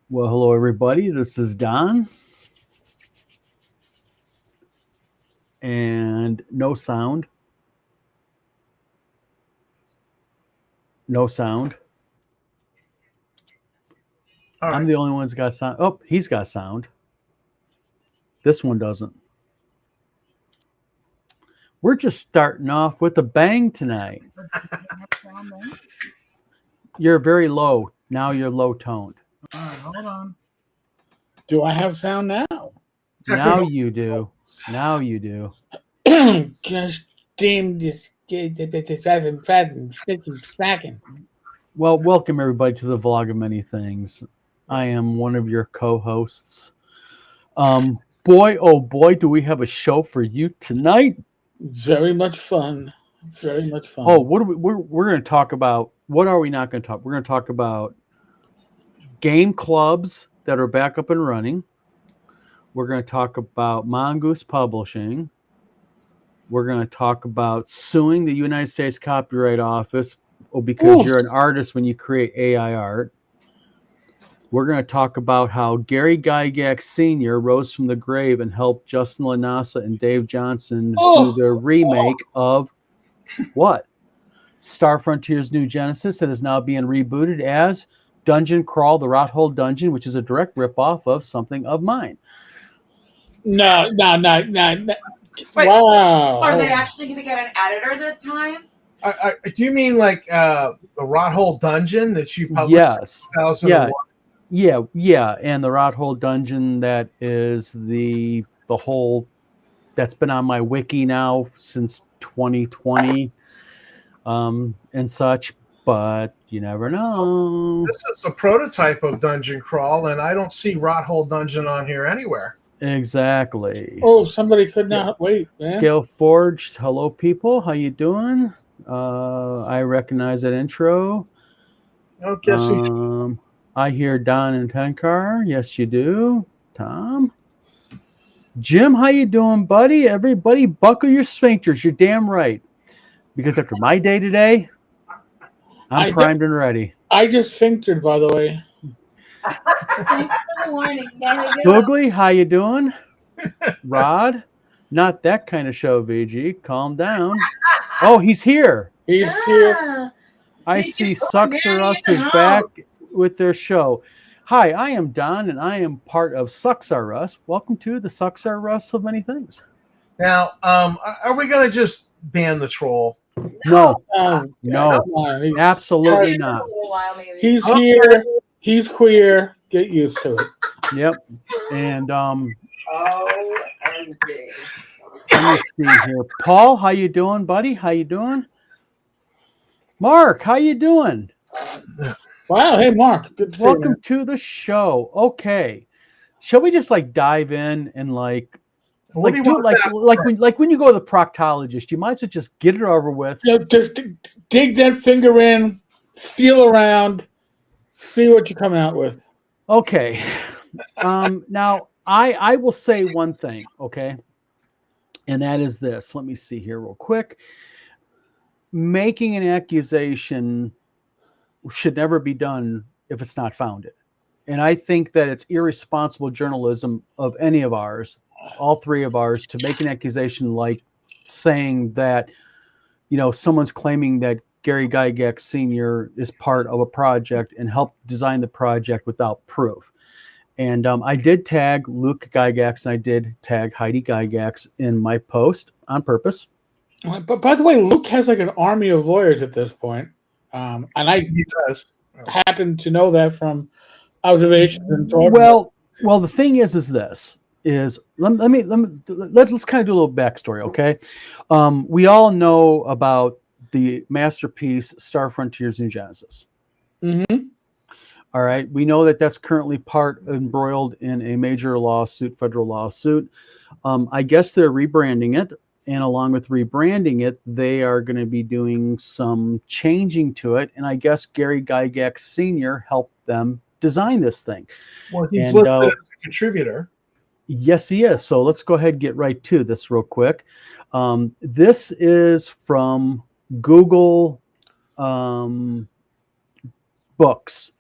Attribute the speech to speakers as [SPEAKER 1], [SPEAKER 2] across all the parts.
[SPEAKER 1] Well, hello, everybody. This is Don. And no sound. No sound.
[SPEAKER 2] All right.
[SPEAKER 1] I'm the only one that's got sound. Oh, he's got sound. This one doesn't. We're just starting off with a bang tonight. You're very low. Now you're low toned.
[SPEAKER 2] All right, hold on.
[SPEAKER 3] Do I have sound now?
[SPEAKER 1] Now you do. Now you do.
[SPEAKER 3] Gosh damn this.
[SPEAKER 1] Well, welcome everybody to the Vlog of Many Things. I am one of your co-hosts. Boy, oh boy, do we have a show for you tonight.
[SPEAKER 3] Very much fun. Very much fun.
[SPEAKER 1] Oh, what are we're going to talk about? What are we not going to talk? We're going to talk about game clubs that are back up and running. We're going to talk about Mongoose Publishing. We're going to talk about suing the United States Copyright Office because you're an artist when you create AI art. We're going to talk about how Gary Gygax Sr. rose from the grave and helped Justin Lanasa and Dave Johnson do the remake of what? Star Frontier's New Genesis that is now being rebooted as Dungeon Crawl, the Rothhold Dungeon, which is a direct ripoff of something of mine.
[SPEAKER 3] No.
[SPEAKER 4] Wait,
[SPEAKER 3] wow.
[SPEAKER 4] Are they actually going to get an editor this time?
[SPEAKER 2] Do you mean like the Rothhold Dungeon that you published
[SPEAKER 1] Yes.
[SPEAKER 2] in 2001?
[SPEAKER 1] Yeah, and the Rothhold Dungeon that is the whole that's been on my wiki now since 2020 and such, but you never know.
[SPEAKER 2] This is a prototype of Dungeon Crawl, and I don't see Rothhold Dungeon on here anywhere.
[SPEAKER 1] Exactly.
[SPEAKER 3] Oh, somebody could not wait, man.
[SPEAKER 1] Scale Forged. Hello, people. How you doing? I recognize that intro.
[SPEAKER 2] Oh, guess
[SPEAKER 1] I hear Don and Tenkar. Yes, you do. Tom. Jim, how you doing, buddy? Everybody, buckle your sphincters. You're damn right. Because after my day today, I'm primed and ready.
[SPEAKER 3] I just sphinctered, by the way.
[SPEAKER 5] Thanks for the warning.
[SPEAKER 1] Boogly, how you doing? Rod, not that kind of show, VG. Calm down. Oh, he's here.
[SPEAKER 3] He's here.
[SPEAKER 1] I see Sucks or Us is back with their show. Hi, I am Don, and I am part of Sucks R Us. Welcome to the Sucks R Us of Many Things.
[SPEAKER 2] Now, are we going to just ban the troll?
[SPEAKER 1] No,
[SPEAKER 3] no,
[SPEAKER 1] absolutely not.
[SPEAKER 3] He's here. He's queer. Get used to it.
[SPEAKER 1] Yep. And let me see here. Paul, how you doing, buddy? How you doing? Mark, how you doing?
[SPEAKER 3] Wow, hey Mark. Good to see you.
[SPEAKER 1] Welcome to the show. Okay. Shall we just dive in and when you go to the proctologist, you might as well just get it over with.
[SPEAKER 3] Just dig that finger in, feel around, see what you come out with.
[SPEAKER 1] Okay. Now I will say one thing, okay? And that is this. Let me see here real quick. Making an accusation should never be done if it's not founded. And I think that it's irresponsible journalism of any of ours, all three of ours, to make an accusation like saying that, someone's claiming that Gary Gygax Sr. is part of a project and helped design the project without proof. And I did tag Luke Gygax and I did tag Heidi Gygax in my post on purpose.
[SPEAKER 3] But by the way, Luke has an army of lawyers at this point. And I happen to know that from observations and talking.
[SPEAKER 1] Well, the thing is this. Let's kind of do a little backstory, okay? We all know about the masterpiece Star Frontier's New Genesis.
[SPEAKER 3] Mm-hmm.
[SPEAKER 1] All right. We know that that's currently embroiled in a major lawsuit, federal lawsuit. I guess they're rebranding it. And along with rebranding it, they are going to be doing some changing to it. And I guess Gary Gygax Sr. helped them design this thing.
[SPEAKER 2] Well, he's
[SPEAKER 1] And,
[SPEAKER 2] listed as a contributor.
[SPEAKER 1] Yes, he is. So let's go ahead and get right to this real quick. This is from Google Books.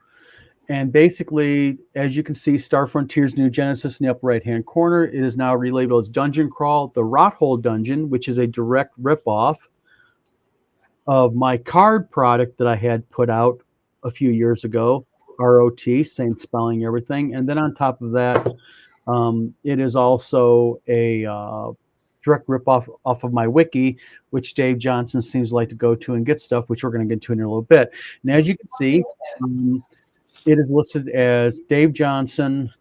[SPEAKER 1] And basically, as you can see, Star Frontier's New Genesis in the upper right-hand corner, it is now relabeled as Dungeon Crawl, the Rothhold Dungeon, which is a direct ripoff of my card product that I had put out a few years ago, ROT, same spelling, everything. And then on top of that, it is also a direct ripoff off of my wiki, which Dave Johnson seems to like to go to and get stuff, which we're going to get to in a little bit. And as you can see, it is listed as Dave Johnson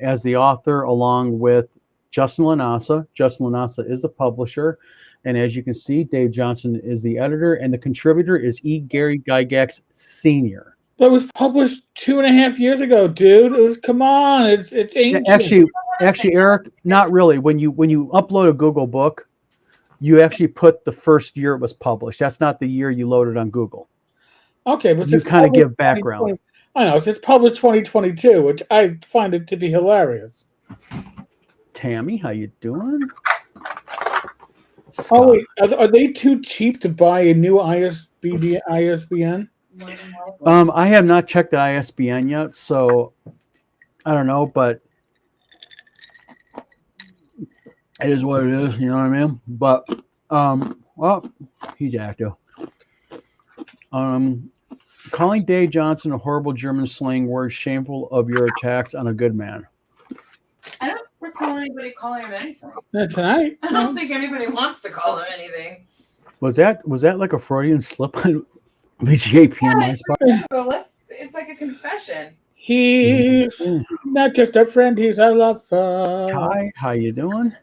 [SPEAKER 1] as the author, along with Justin Lanasa. Justin Lanasa is the publisher. And as you can see, Dave Johnson is the editor, and the contributor is E. Gary Gygax Sr.
[SPEAKER 3] That was published 2.5 years ago, dude. It was, come on, it's ancient.
[SPEAKER 1] Actually, Eric, not really. When you upload a Google book, you actually put the first year it was published. That's not the year you loaded on Google.
[SPEAKER 3] Okay, but
[SPEAKER 1] You kind of give background.
[SPEAKER 3] I know, it's just published 2022, which I find it to be hilarious.
[SPEAKER 1] Tammy, how you doing?
[SPEAKER 3] Scott. Oh, wait, are they too cheap to buy a new ISBN?
[SPEAKER 1] I have not checked the ISBN yet, so I don't know, but it is what it is, you know what I mean? But, well, he's active. Calling Dave Johnson a horrible German slang word, shameful of your attacks on a good man.
[SPEAKER 4] I don't recall anybody calling him anything.
[SPEAKER 3] Tonight?
[SPEAKER 4] I don't think anybody wants to call him anything.
[SPEAKER 1] Was that like a Freudian slip on VGAP on my part?
[SPEAKER 4] It's like a confession.
[SPEAKER 3] He's not just a friend, he's a lover.
[SPEAKER 1] Ty, how you doing?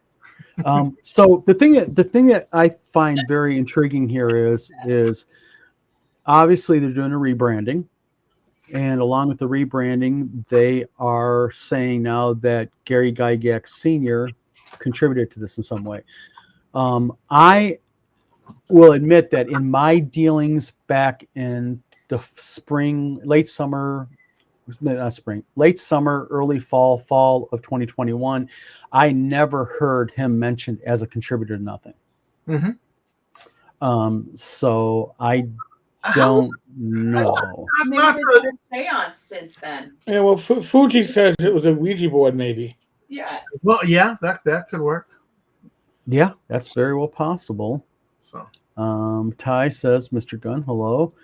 [SPEAKER 1] So the thing that I find very intriguing here is obviously they're doing a rebranding, and along with the rebranding, they are saying now that Gary Gygax Sr. contributed to this in some way. I will admit that in my dealings back in the late summer, early fall of 2021, I never heard him mentioned as a contributor to nothing.
[SPEAKER 2] Mm-hmm.
[SPEAKER 1] So I don't know.
[SPEAKER 4] Maybe there's been seance since then.
[SPEAKER 3] Yeah, well, Fuji says it was a Ouija board, maybe.
[SPEAKER 4] Yeah.
[SPEAKER 2] Well, yeah, that could work.
[SPEAKER 1] Yeah, that's very well possible.
[SPEAKER 2] So,
[SPEAKER 1] Ty says, Mr. Gunn, hello.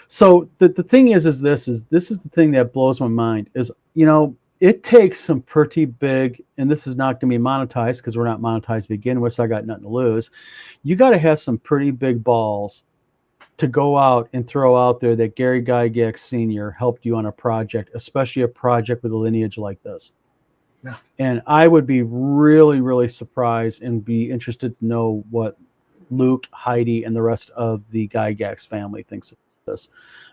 [SPEAKER 1] So the thing is this is the thing that blows my mind is, it takes some pretty big, and this is not going to be monetized because we're not monetized to begin with, so I got nothing to lose. You got to have some pretty big balls to go out and throw out there that Gary Gygax Sr. helped you on a project, especially a project with a lineage like this.
[SPEAKER 2] Yeah.
[SPEAKER 1] And I would be really, really surprised and be interested to know what Luke, Heidi, and the rest of the Gygax family thinks of this,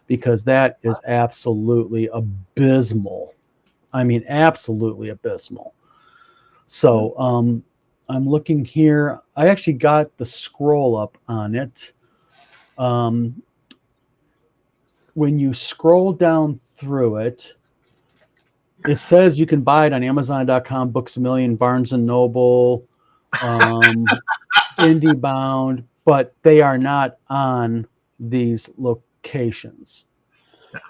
[SPEAKER 1] because that is absolutely abysmal. I mean, absolutely abysmal. So I'm looking here. I actually got the scroll up on it. When you scroll down through it, it says you can buy it on Amazon.com, Books A Million, Barnes & Noble, IndieBound, but they are not on these locations.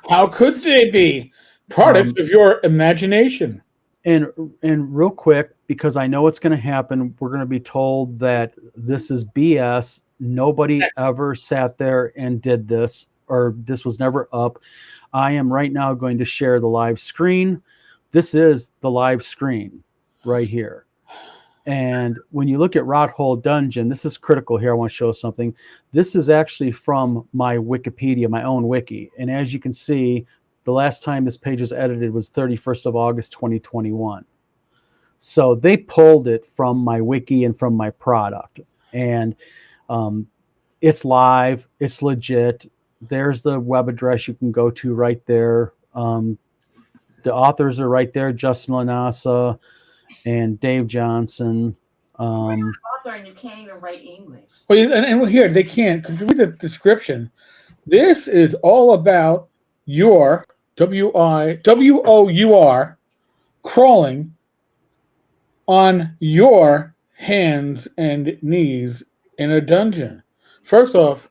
[SPEAKER 3] How could they be? Products of your imagination.
[SPEAKER 1] And real quick, because I know it's going to happen, we're going to be told that this is BS. Nobody ever sat there and did this, or this was never up. I am right now going to share the live screen. This is the live screen right here. And when you look at Rothhold Dungeon, this is critical here. I want to show something. This is actually from my Wikipedia, my own wiki. And as you can see, the last time this page was edited was 31st of August, 2021. So they pulled it from my wiki and from my product. And it's live. It's legit. There's the web address you can go to right there. The authors are right there: Justin Lanasa and Dave Johnson.
[SPEAKER 4] Author and you can't even write English.
[SPEAKER 3] Well, and here they can't. Because you read the description. This is all about your WOUR crawling on your hands and knees in a dungeon. First off,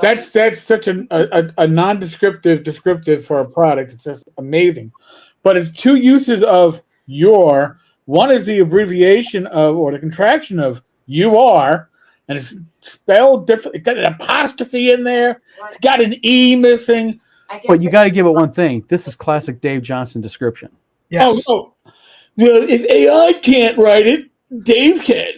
[SPEAKER 3] that's such a non-descriptive descriptive for a product. It's just amazing. But it's two uses of your. One is the abbreviation of or the contraction of you are, and it's spelled different. It's got an apostrophe in there. It's got an E missing.
[SPEAKER 1] But you got to give it one thing. This is classic Dave Johnson description.
[SPEAKER 2] Yes.
[SPEAKER 3] Oh. Well, if AI can't write it, Dave can.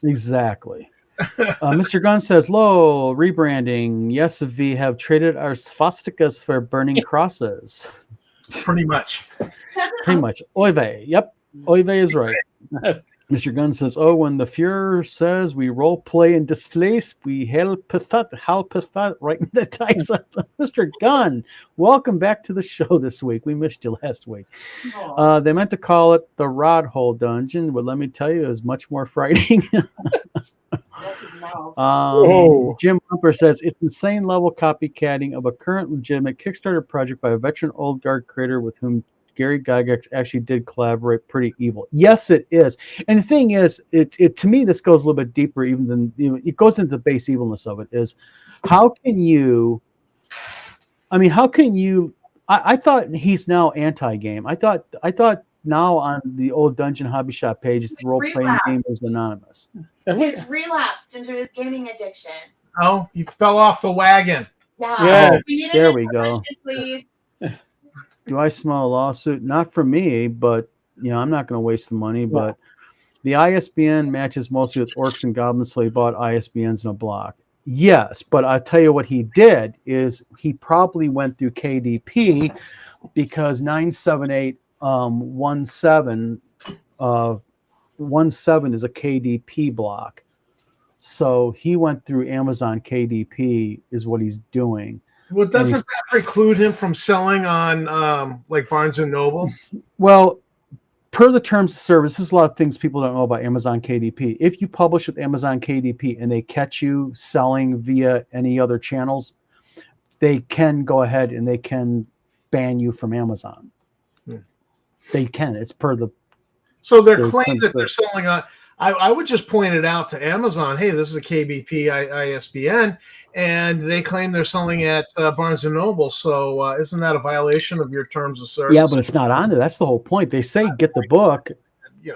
[SPEAKER 1] Exactly. Mr. Gunn says, "Lo, rebranding. Yes, we have traded our swastikas for burning crosses."
[SPEAKER 2] Pretty much.
[SPEAKER 1] Pretty much. Oive. Yep. Oive is right. Mr. Gunn says, "Oh, when the Fuhrer says we role play and displace, we help that right in the dice." Mr. Gunn, welcome back to the show this week. We missed you last week. They meant to call it the Rod Hole Dungeon, but let me tell you, it was much more frightening. Jim Cooper says it's insane level copycatting of a current legitimate Kickstarter project by a veteran old guard creator with whom Gary Gygax actually did collaborate. Pretty evil. Yes, it is. And the thing is, it to me, this goes a little bit deeper even than it goes into the base evilness of it. Is how can you? I mean, how can you? I thought he's now anti-game. I thought now on the old Dungeon Hobby Shop page, it's the role-playing game is anonymous.
[SPEAKER 4] He's relapsed into his gaming addiction.
[SPEAKER 2] Oh, you fell off the wagon.
[SPEAKER 3] Yeah.
[SPEAKER 1] There we go.
[SPEAKER 4] Please.
[SPEAKER 1] Do I smell a lawsuit? Not from me, but I'm not going to waste the money. But the ISBN matches mostly with orcs and goblins, so he bought ISBNs in a block. Yes, but I'll tell you what he did is he probably went through KDP because 97817 17 is a KDP block. So he went through Amazon KDP is what he's doing.
[SPEAKER 2] Well, doesn't that preclude him from selling on like Barnes and Noble?
[SPEAKER 1] Well, per the terms of service, there's a lot of things people don't know about Amazon KDP. If you publish with Amazon KDP and they catch you selling via any other channels, they can go ahead and they can ban you from Amazon. They can. It's per the.
[SPEAKER 2] So their claim that they're selling on. I would just point it out to Amazon. Hey, this is a KBP ISBN, and they claim they're selling at Barnes and Noble. So isn't that a violation of your terms of service?
[SPEAKER 1] Yeah, but it's not on there. That's the whole point. They say get the book.
[SPEAKER 2] You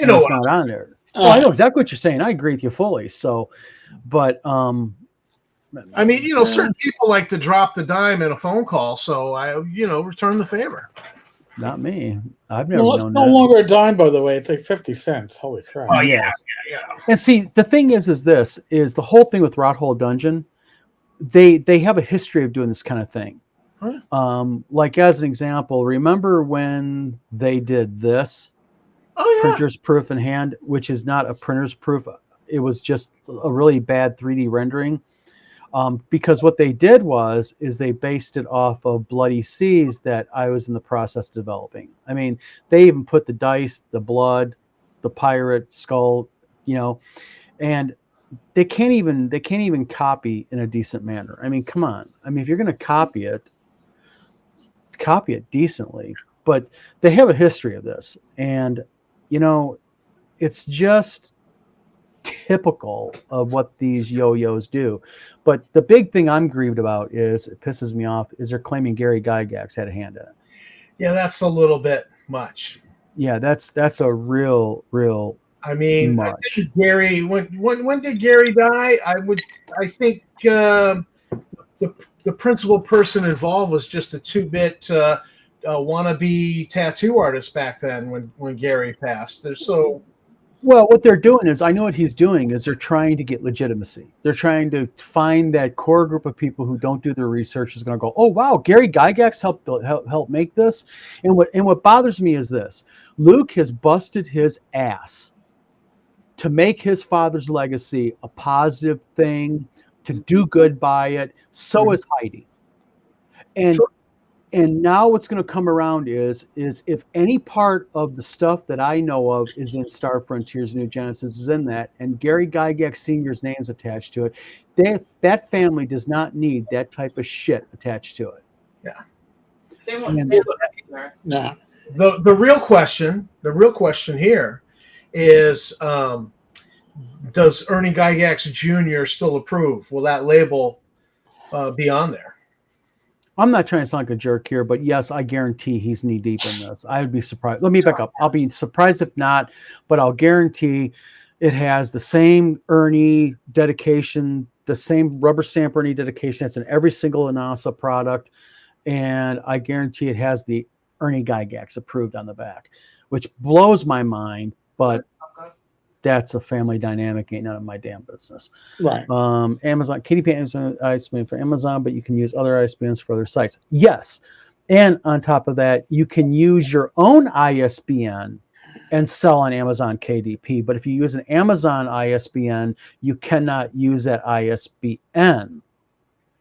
[SPEAKER 2] know
[SPEAKER 1] it's not on there. Oh, I know exactly what you're saying. I agree with you fully. So, but
[SPEAKER 2] I mean, certain people like to drop the dime in a phone call. So I, return the favor.
[SPEAKER 1] Not me. I've never known
[SPEAKER 3] no longer a dime, by the way. It's like 50 cents. Holy crap.
[SPEAKER 2] Oh,
[SPEAKER 1] yes.
[SPEAKER 2] Yeah.
[SPEAKER 1] And see, the thing is the whole thing with Rot Hole Dungeon, they have a history of doing this kind of thing.
[SPEAKER 2] Huh?
[SPEAKER 1] Like as an example, remember when they did this?
[SPEAKER 2] Oh, yeah.
[SPEAKER 1] Printer's proof in hand, which is not a printer's proof. It was just a really bad 3D rendering. Because what they did is they based it off of Bloody Seas that I was in the process of developing. I mean, they even put the dice, the blood, the pirate skull, and they can't even copy in a decent manner. I mean, come on. I mean, if you're going to copy it decently. But they have a history of this, and it's just typical of what these yo-yos do. But the big thing I'm grieved about it pisses me off, is they're claiming Gary Gygax had a hand in it.
[SPEAKER 2] Yeah, that's a little bit much.
[SPEAKER 1] Yeah, that's a real
[SPEAKER 2] I mean,
[SPEAKER 1] much.
[SPEAKER 2] I think Gary, when did Gary die? I think the principal person involved was just a 2-bit wannabe tattoo artist back then when Gary passed.
[SPEAKER 1] Well, what they're doing is, I know what he's doing is they're trying to get legitimacy. They're trying to find that core group of people who don't do their research is going to go, oh wow, Gary Gygax helped make this. And what bothers me is this: Luke has busted his ass to make his father's legacy a positive thing, to do good by it. So is Heidi. And And now what's going to come around is if any part of the stuff that I know of is in Star Frontiers, New Genesis is in that, and Gary Gygax Sr.'s name's attached to it, that family does not need that type of shit attached to it.
[SPEAKER 2] Yeah.
[SPEAKER 4] They won't
[SPEAKER 1] And-
[SPEAKER 4] stand for that either.
[SPEAKER 3] No.
[SPEAKER 2] The real question here is, does Ernie Gygax Jr. still approve? Will that label be on there?
[SPEAKER 1] I'm not trying to sound like a jerk here, but yes, I guarantee he's knee deep in this. I would be surprised. Let me back up. I'll be surprised if not, but I'll guarantee it has the same Ernie dedication, the same rubber stamp Ernie dedication that's in every single Anasa product. And I guarantee it has the Ernie Gygax approved on the back, which blows my mind, but that's a family dynamic. Ain't none of my damn business.
[SPEAKER 3] Right.
[SPEAKER 1] Amazon, KDP Amazon ISBN for Amazon, but you can use other ISBNs for other sites. Yes. And on top of that, you can use your own ISBN and sell on Amazon KDP. But if you use an Amazon ISBN, you cannot use that ISBN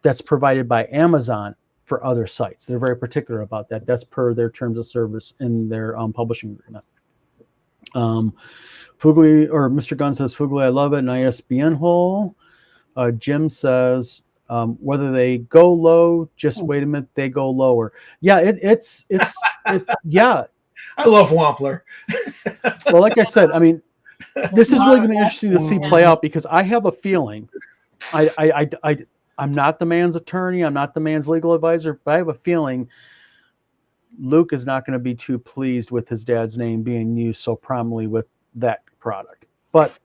[SPEAKER 1] that's provided by Amazon for other sites. They're very particular about that. That's per their terms of service in their publishing agreement. Fugly, or Mr. Gunn says, Fugly, I love it, an ISBN hole. Jim says, whether they go low, just wait a minute, they go lower. Yeah, it's yeah.
[SPEAKER 2] I love Wampler.
[SPEAKER 1] Well, like I said, I mean, this is really going to be interesting to see play out, because I have a feeling, I'm not the man's attorney, I'm not the man's legal advisor, but I have a feeling Luke is not going to be too pleased with his dad's name being used so prominently with that product. But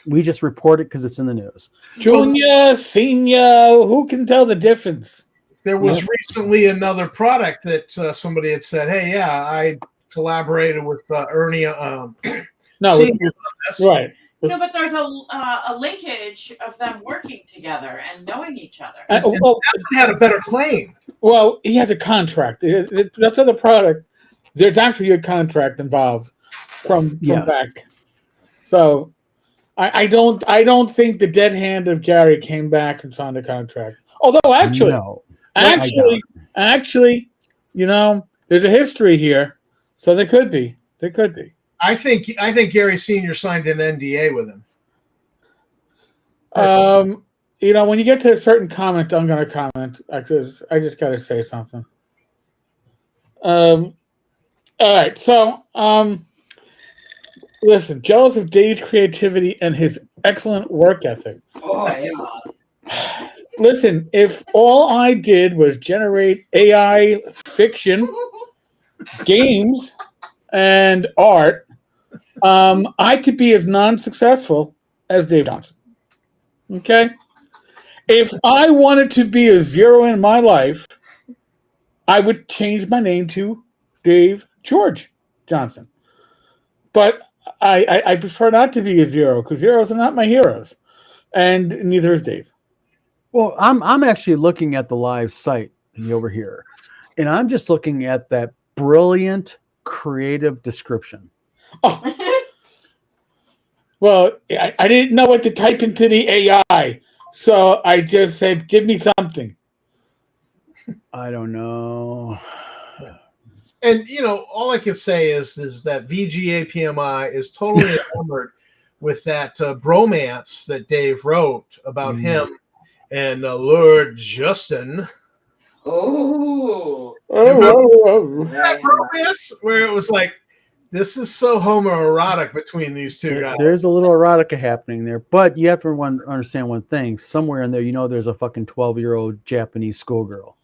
[SPEAKER 1] we just report it because it's in the news.
[SPEAKER 3] Junior, senior, who can tell the difference?
[SPEAKER 2] There was recently another product that somebody had said, "Hey, yeah, I collaborated with Ernie."
[SPEAKER 3] No,
[SPEAKER 2] Senior on this.
[SPEAKER 3] right.
[SPEAKER 4] No, but there's a linkage of them working together and knowing each other.
[SPEAKER 3] Well,
[SPEAKER 2] He had a better claim.
[SPEAKER 3] well, he has a contract. That's other product. There's actually a contract involved from
[SPEAKER 1] Yes.
[SPEAKER 3] back. So I don't think the dead hand of Gary came back and signed a contract. Although actually, you know, there's a history here, so there could be.
[SPEAKER 2] I think Gary Senior signed an NDA with him.
[SPEAKER 3] You know, when you get to a certain comment, I'm going to comment because I just got to say something. All right, so listen, jealous of Dave's creativity and his excellent work ethic.
[SPEAKER 4] Oh, yeah.
[SPEAKER 3] Listen, if all I did was generate AI fiction, games, and art, I could be as non-successful as Dave Johnson. Okay? If I wanted to be a zero in my life, I would change my name to Dave George Johnson. But I prefer not to be a zero, because zeros are not my heroes. And neither is Dave.
[SPEAKER 1] Well, I'm actually looking at the live site over here, and I'm just looking at that brilliant creative description.
[SPEAKER 3] Oh. Well, I didn't know what to type into the AI, so I just said, give me something.
[SPEAKER 1] I don't know.
[SPEAKER 2] And you know, all I can say is that VGA PMI is totally enamored with that bromance that Dave wrote about him and Lord Justin.
[SPEAKER 4] Oh.
[SPEAKER 2] That bromance where it was like, this is so homoerotic between these two guys.
[SPEAKER 1] There's a little erotica happening there, but you have to understand one thing. Somewhere in there, you know, there's a fucking 12-year-old Japanese schoolgirl.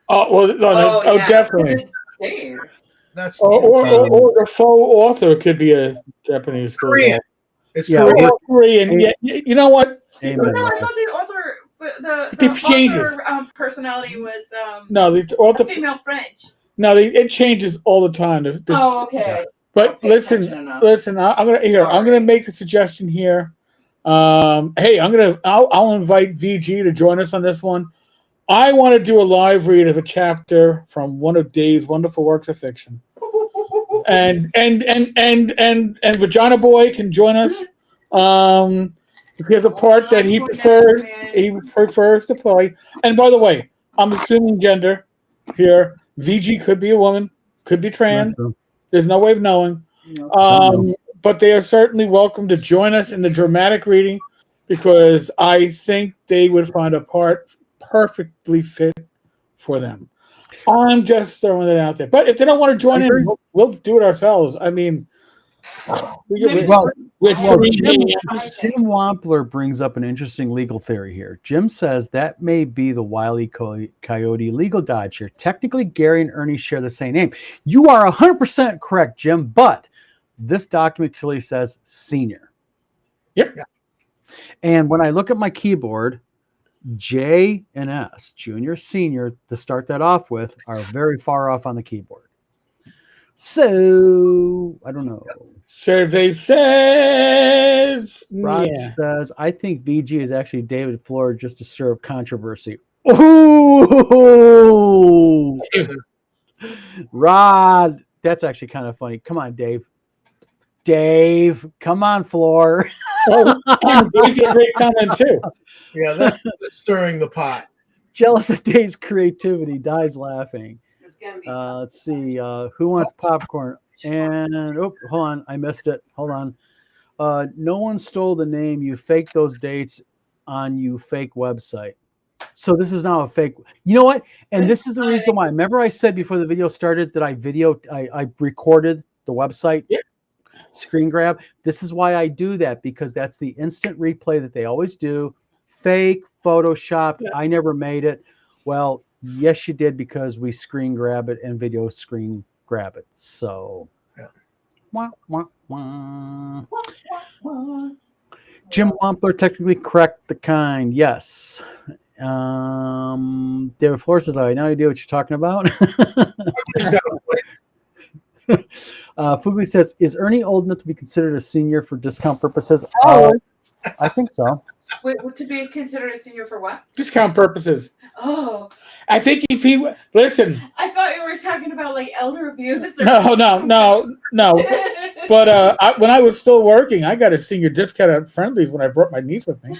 [SPEAKER 3] Oh, well, no,
[SPEAKER 4] yeah.
[SPEAKER 3] definitely.
[SPEAKER 2] That's
[SPEAKER 3] Or a faux author could be a Japanese girl.
[SPEAKER 2] Korean. It's
[SPEAKER 1] Yeah,
[SPEAKER 2] Korean.
[SPEAKER 3] Korean. Yeah, you know what?
[SPEAKER 1] Amen.
[SPEAKER 4] No, I thought the author,
[SPEAKER 3] It changes.
[SPEAKER 4] author personality was
[SPEAKER 3] No, the author.
[SPEAKER 4] a female French.
[SPEAKER 3] No, it changes all the time.
[SPEAKER 4] Oh, okay.
[SPEAKER 3] But
[SPEAKER 4] Okay,
[SPEAKER 3] listen. I'm gonna make a suggestion here. Hey, I'll invite VG to join us on this one. I want to do a live read of a chapter from one of Dave's wonderful works of fiction, and Vagina Boy can join us. Because a part that he prefers to play. And by the way, I'm assuming gender. here. VG could be a woman, could be trans. There's no way of knowing. But they are certainly welcome to join us in the dramatic reading because I think they would find a part perfectly fit for them. I'm just throwing it out there. But if they don't want to join in, we'll do it ourselves. I mean,
[SPEAKER 1] Jim Wampler brings up an interesting legal theory here. Jim says that may be the Wile E. Coyote legal dodge here. Technically, Gary and Ernie share the same name. You are 100% correct, Jim, but this document clearly says senior.
[SPEAKER 3] Yep.
[SPEAKER 1] And when I look at my keyboard, J and S, junior, senior, to start that off with, are very far off on the keyboard. So, I don't know.
[SPEAKER 3] Survey says...
[SPEAKER 1] Rod says, I think VG is actually David Floor just to stir up controversy. Ooh! Rod, that's actually kind of funny. Come on, Dave. Dave, come on, Floor.
[SPEAKER 3] Dave's a great comment, too.
[SPEAKER 2] Yeah, that's stirring the pot.
[SPEAKER 1] Jealous of Dave's creativity, dies laughing. Let's see. Who wants popcorn? And hold on, I missed it. Hold on. No one stole the name. You faked those dates on you fake website. So this is now a fake. You know what? And this is the reason why. Remember, I said before the video started that I recorded the website screen grab. This is why I do that, because that's the instant replay that they always do. Fake, photoshopped. I never made it. Well, yes, you did, because we screen grab it and video screen grab it. So, wah, wah, wah. Jim Wampler, technically correct the kind. Yes. David Floor says, I have no idea what you're talking about. Fugly says, is Ernie old enough to be considered a senior for discount purposes? I think so.
[SPEAKER 4] Wait, to be considered a senior for what?
[SPEAKER 3] Discount purposes.
[SPEAKER 4] Oh.
[SPEAKER 3] I think if he... Listen.
[SPEAKER 4] I thought you were talking about, like, elder abuse. Or
[SPEAKER 3] No. But when I was still working, I got a senior discount at Friendly's when I brought my niece with me.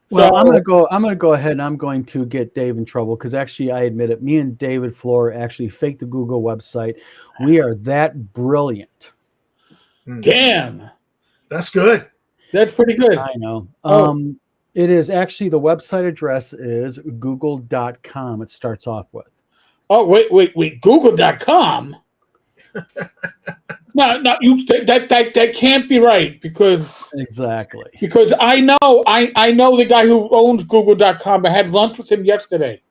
[SPEAKER 1] Well, I'm gonna go ahead and I'm going to get Dave in trouble, because actually, I admit it, me and David Floor actually faked the Google website. We are that brilliant.
[SPEAKER 3] Damn.
[SPEAKER 2] That's good.
[SPEAKER 3] That's pretty good.
[SPEAKER 1] I know. It is actually, the website address is google.com. It starts off with.
[SPEAKER 3] Oh, wait. Google.com? No, that can't be right, because
[SPEAKER 1] exactly.
[SPEAKER 3] Because I know the guy who owns Google.com. I had lunch with him yesterday.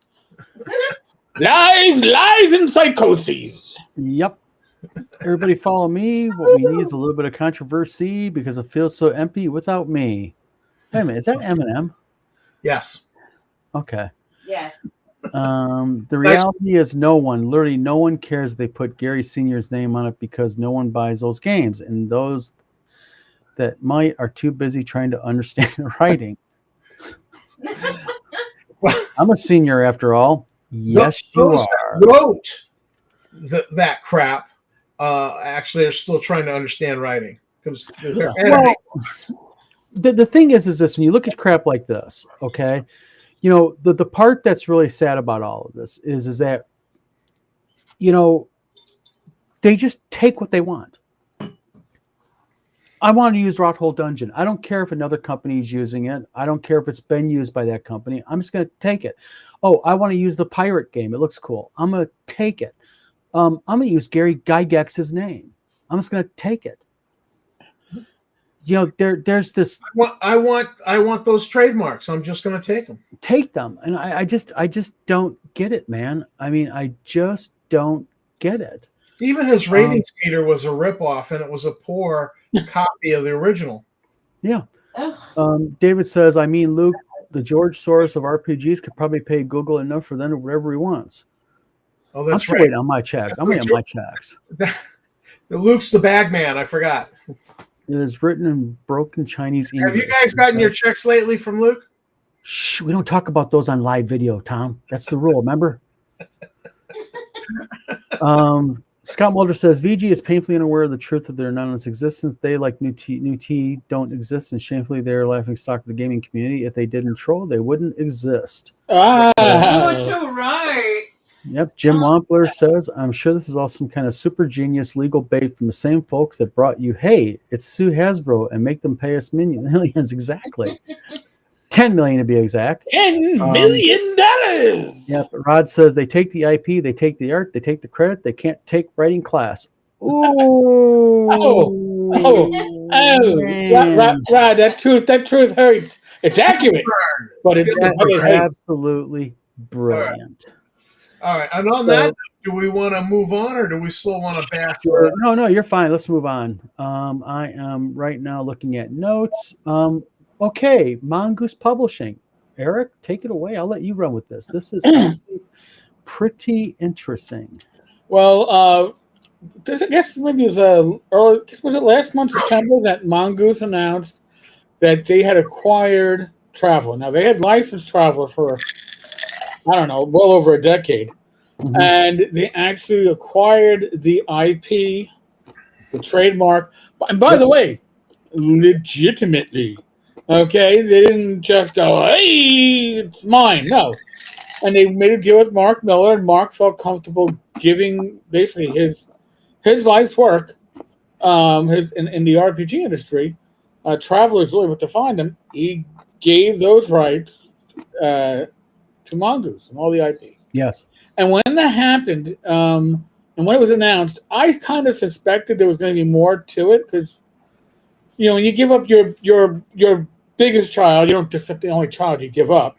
[SPEAKER 3] Lies and psychoses.
[SPEAKER 1] Yep. Everybody follow me. What we need is a little bit of controversy, because it feels so empty without me. Wait a minute, is that Eminem?
[SPEAKER 2] Yes.
[SPEAKER 1] Okay.
[SPEAKER 4] Yeah.
[SPEAKER 1] The reality is literally no one cares they put Gary Sr.'s name on it, because no one buys those games. And those that might are too busy trying to understand the writing. I'm a senior after all. Yes, you are.
[SPEAKER 2] Wrote that crap actually are still trying to understand writing.
[SPEAKER 1] Well, the thing is this, when you look at crap like this, okay, you know, the part that's really sad about all of this is that, you know, they just take what they want. I want to use Rothhold Dungeon. I don't care if another company is using it. I don't care if it's been used by that company. I'm just going to take it. Oh, I want to use the pirate game. It looks cool. I'm going to take it. I'm going to use Gary Gygax's name. I'm just going to take it. You know, there's this.
[SPEAKER 2] I want those trademarks. I'm just going to take them.
[SPEAKER 1] Take them, and I just don't get it, man. I mean, I just don't get it.
[SPEAKER 2] Even his rating skater was a ripoff, and it was a poor copy of the original.
[SPEAKER 1] Yeah. David says, I mean, Luke, the George Soros of RPGs, could probably pay Google enough for them to whatever he wants.
[SPEAKER 2] Oh, that's
[SPEAKER 1] I'm
[SPEAKER 2] right.
[SPEAKER 1] waiting on my checks. I'm waiting on my checks.
[SPEAKER 2] Luke's the bag man. I forgot.
[SPEAKER 1] It is written in broken Chinese English.
[SPEAKER 2] Have you guys gotten your checks lately from Luke?
[SPEAKER 1] Shh, we don't talk about those on live video, Tom. That's the rule, remember? Scott Mulder says, VG is painfully unaware of the truth of their anonymous existence. They, like New T, don't exist, and shamefully they're laughing stock of the gaming community. If they didn't troll, they wouldn't exist.
[SPEAKER 4] Oh, so right.
[SPEAKER 1] Yep. Jim Wampler says, I'm sure this is all some kind of super genius legal bait from the same folks that brought you, hey, it's Sue Hasbro and make them pay us millions. Exactly. 10 million to be exact.
[SPEAKER 3] $10 million.
[SPEAKER 1] Yep. Rod says they take the IP, they take the art, they take the credit, they can't take writing class. Ooh.
[SPEAKER 3] Rod, that truth hurts. It's accurate, but it
[SPEAKER 1] That
[SPEAKER 3] hurts.
[SPEAKER 1] absolutely brilliant.
[SPEAKER 2] All right. And on that, do we want to move on, or do we still want to back?
[SPEAKER 1] No, you're fine. Let's move on. I am right now looking at notes. Okay, Mongoose Publishing. Eric, take it away. I'll let you run with this. This is actually pretty interesting.
[SPEAKER 3] Well, I guess maybe it was was it last month, September, that Mongoose announced that they had acquired Traveler. Now, they had licensed Traveler for, I don't know, well over a decade.
[SPEAKER 1] Mhm.
[SPEAKER 3] And they actually acquired the IP, the trademark. And by the way, legitimately. Okay? They didn't just go, hey, it's mine. No. And they made a deal with Mark Miller, and Mark felt comfortable giving basically his life's work in the RPG industry. Traveler's really what defined him. He gave those rights to Mongoose and all the IP.
[SPEAKER 1] Yes.
[SPEAKER 3] And when that happened, and when it was announced, I kind of suspected there was going to be more to it because, when you give up your biggest child, you don't just have the only child you give up.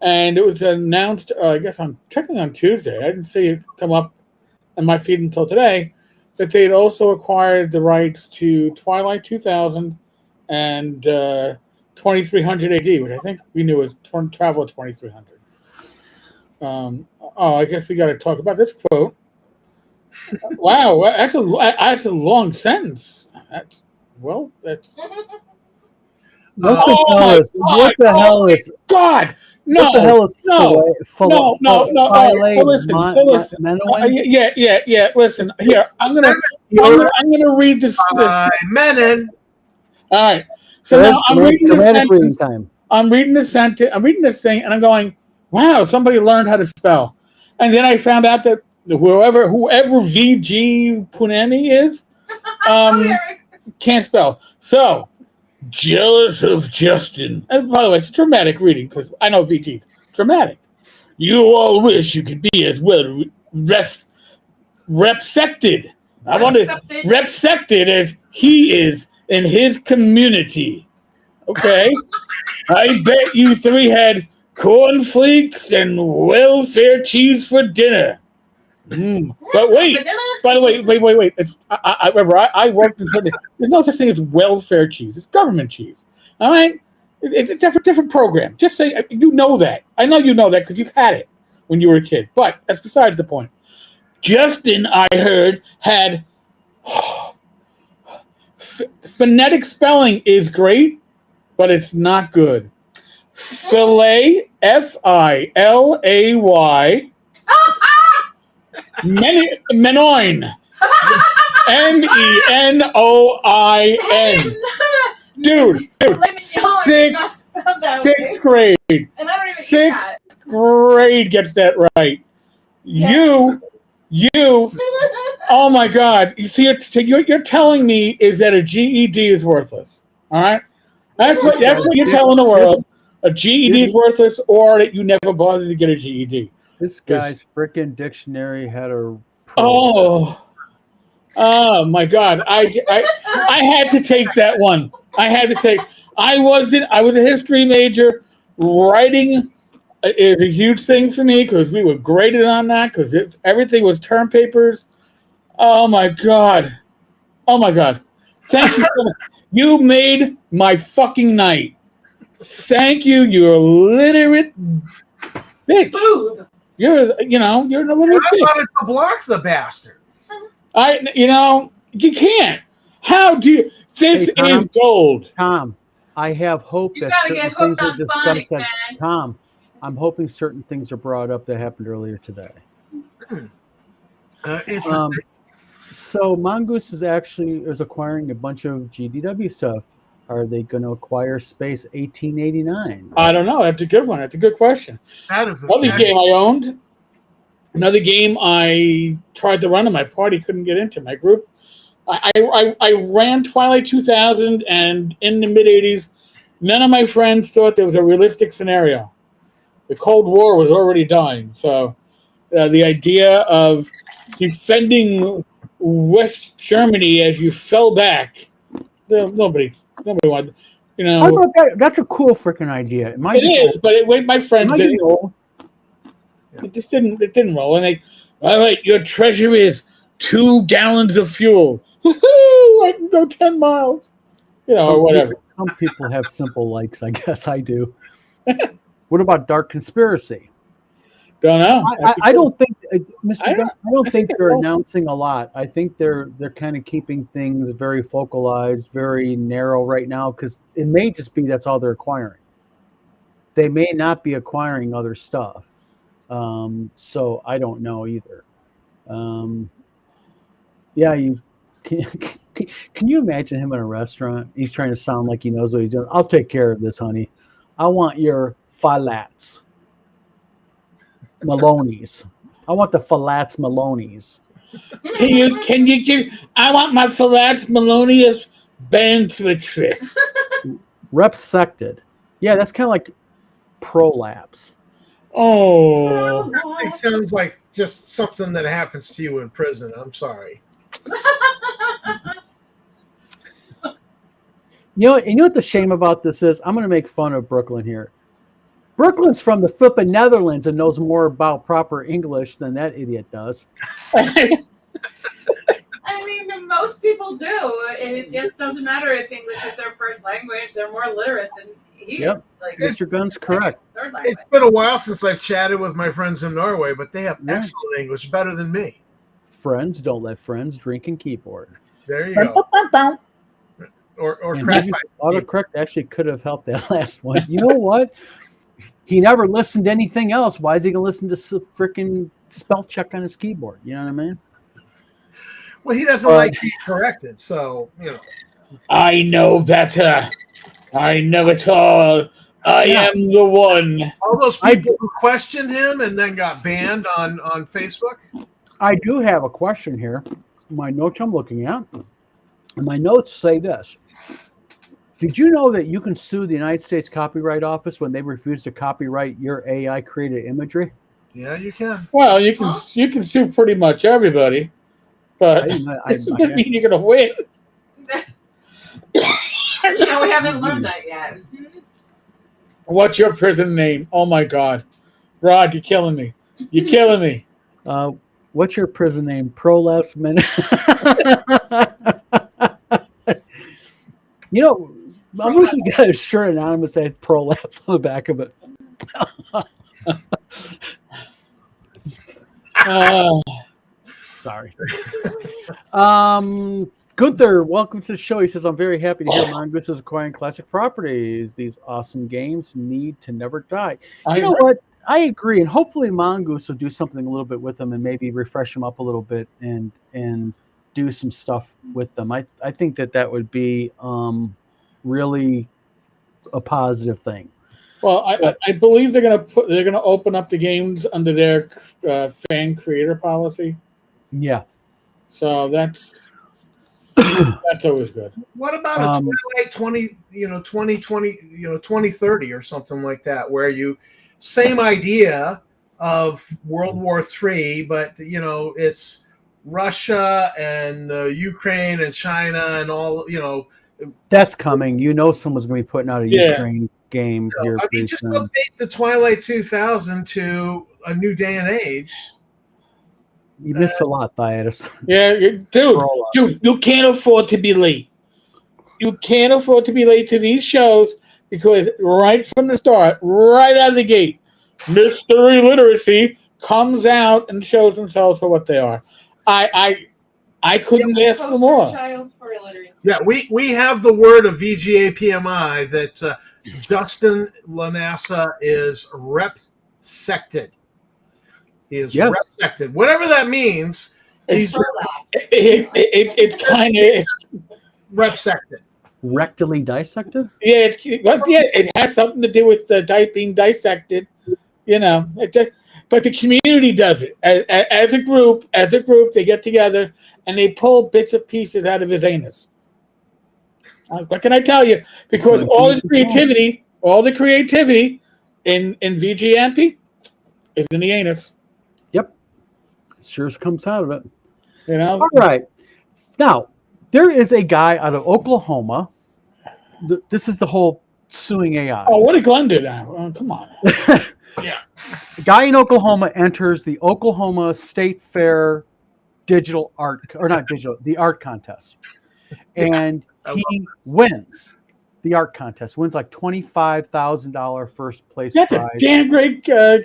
[SPEAKER 3] And it was announced, I guess, technically on Tuesday. I didn't see it come up in my feed until today, that they had also acquired the rights to Twilight 2000 and 2300 AD, which I think we knew was Travel 2300. I guess we got to talk about this quote. Wow, that's a long sentence. That's
[SPEAKER 1] What the hell is? What the hell is?
[SPEAKER 3] God, no,
[SPEAKER 1] What the hell is?
[SPEAKER 3] no. Listen. Yeah. Listen, here I'm gonna read this.
[SPEAKER 2] Menon.
[SPEAKER 3] All right. So now I'm reading this sentence.
[SPEAKER 1] Time.
[SPEAKER 3] I'm reading this sentence. I'm reading this thing, and I'm going, wow, somebody learned how to spell. And then I found out that whoever VG Punemi is, can't spell. So, jealous of Justin. And by the way, it's a dramatic reading because I know VG's dramatic. You all wish you could be as well repsected. I want to repsected as he is in his community. Okay? I bet you three had cornflakes and welfare cheese for dinner. But wait, by the way, wait. I remember I worked in something. There's no such thing as welfare cheese. It's government cheese. All right? It's a different program. Just say, you know that. I know you know that because you've had it when you were a kid. But that's besides the point. Justin, I heard, had phonetic spelling is great, but it's not good. Fillet, Filay, Menoin, Menoin. Dude, sixth grade. Sixth grade gets that right. Yeah. You. Oh my God! So you're telling me is that a GED is worthless? All right, that's what you're telling the world. A GED is worthless, or that you never bothered to get a GED.
[SPEAKER 1] This guy's freaking dictionary had a.
[SPEAKER 3] Oh my God! I had to take that one. I was a history major. Writing is a huge thing for me because we were graded on that because everything was term papers. Oh my God! Thank you so much. You made my fucking night. Thank you. You're a literate bitch. You're an illiterate bitch.
[SPEAKER 2] I wanted to block the bastard.
[SPEAKER 3] You can't. How do you? This is gold.
[SPEAKER 1] Tom, I have hope that certain things are discussed. Tom, I'm hoping certain things are brought up that happened earlier today.
[SPEAKER 2] Interesting.
[SPEAKER 1] So Mongoose is acquiring a bunch of GDW stuff. Are they going to acquire Space 1889?
[SPEAKER 3] I don't know. That's a good one. That's a good question.
[SPEAKER 2] That is
[SPEAKER 3] Another game I owned. Another game I tried to run in my party, couldn't get into my group. I ran Twilight 2000, and in the mid 80s, none of my friends thought there was a realistic scenario. The Cold War was already dying, so the idea of defending West Germany as you fell back, nobody wanted.
[SPEAKER 1] I thought that's a cool freaking idea.
[SPEAKER 3] It is, but my friends didn't. It just didn't. It didn't roll. And all right, your treasure is 2 gallons of fuel. Woohoo! I can go 10 miles. Or whatever.
[SPEAKER 1] Some people have simple likes. I guess I do. What about Dark Conspiracy?
[SPEAKER 3] Don't know.
[SPEAKER 1] I don't think, Mr. Gunn, I don't think they're announcing a lot. I think they're kind of keeping things very focalized, very narrow right now, because it may just be that's all they're acquiring. They may not be acquiring other stuff. So I don't know either. Yeah, can you imagine him in a restaurant? He's trying to sound like he knows what he's doing. I'll take care of this, honey. I want your filats. Maloney's. I want the filats Maloney's.
[SPEAKER 3] Can you give? I want my filats Maloney's bands with crisp.
[SPEAKER 1] Repsected. Yeah, that's kind of like prolapse.
[SPEAKER 3] Oh,
[SPEAKER 2] It sounds like just something that happens to you in prison. I'm sorry.
[SPEAKER 1] You know what the shame about this is? I'm going to make fun of Brooklyn here. Brooklyn's from the flippin' Netherlands and knows more about proper English than that idiot does.
[SPEAKER 4] I mean, most people do. It doesn't matter if English is their first language; they're more literate than he is. Like,
[SPEAKER 1] Mr. Gunn's correct.
[SPEAKER 4] Third language.
[SPEAKER 2] It's been a while since I've chatted with my friends in Norway, but they have excellent English, better than me.
[SPEAKER 1] Friends don't let friends drink and keyboard.
[SPEAKER 2] There you go. Or crack pipe.
[SPEAKER 1] Autocorrect actually could have helped that last one. You know what? He never listened to anything else. Why is he going to listen to freaking spell check on his keyboard? You know what I mean?
[SPEAKER 2] Well, he doesn't like being corrected, so,
[SPEAKER 3] I know better. I know it all. I am the one.
[SPEAKER 2] All those people who questioned him and then got banned on Facebook.
[SPEAKER 1] I do have a question here. My notes I'm looking at. And my notes say this. Did you know that you can sue the United States Copyright Office when they refuse to copyright your AI created imagery?
[SPEAKER 2] Yeah, you can.
[SPEAKER 3] Well, you can sue pretty much everybody, but it doesn't mean you're gonna win.
[SPEAKER 4] We haven't learned that yet.
[SPEAKER 3] What's your prison name? Oh my God, Rod, you're killing me. You're killing me.
[SPEAKER 1] What's your prison name? Prolapse minute. I wish you got a shirt anonymous that had prolapse on the back of it. Sorry. Gunther, welcome to the show. He says, I'm very happy to hear Mongoose is acquiring classic properties. These awesome games need to never die. You know what? I agree. And hopefully Mongoose will do something a little bit with them and maybe refresh them up a little bit and do some stuff with them. I think that would be really a positive thing.
[SPEAKER 3] Well, I believe they're gonna open up the games under their fan creator policy.
[SPEAKER 1] Yeah.
[SPEAKER 3] So that's always good.
[SPEAKER 2] What about a Twilight 2030 or something like that, where you same idea of World War III, but it's Russia and Ukraine and China and all.
[SPEAKER 1] That's coming. Someone's going to be putting out a Ukraine game here.
[SPEAKER 2] I mean, just update the Twilight 2000 to a new day and age.
[SPEAKER 1] You missed a lot, Thaddeus.
[SPEAKER 3] Yeah, dude, you can't afford to be late. You can't afford to be late to these shows because right from the start, right out of the gate, mystery literacy comes out and shows themselves for what they are. I couldn't ask for more.
[SPEAKER 2] Yeah, we have the word of VGA PMI that Justin Lanassa is repsected. He is repsected. Whatever that means, it's
[SPEAKER 3] kind of
[SPEAKER 2] repsected.
[SPEAKER 1] Rectally dissected?
[SPEAKER 3] Yeah, it has something to do with being dissected. but the community does it as a group. As a group, they get together and they pull bits and pieces out of his anus. What can I tell you? Because all the creativity in VGMP is in the anus.
[SPEAKER 1] Yep. It sure comes out of it.
[SPEAKER 3] You know.
[SPEAKER 1] All right. Now, there is a guy out of Oklahoma. This is the whole suing AI.
[SPEAKER 3] Oh, what did Glenn do now? Oh, come on.
[SPEAKER 2] Yeah.
[SPEAKER 1] A guy in Oklahoma enters the Oklahoma State Fair digital art, or not digital, the art contest. And he wins the art contest, wins like $25,000 first place
[SPEAKER 3] That's
[SPEAKER 1] prize.
[SPEAKER 3] a damn great. I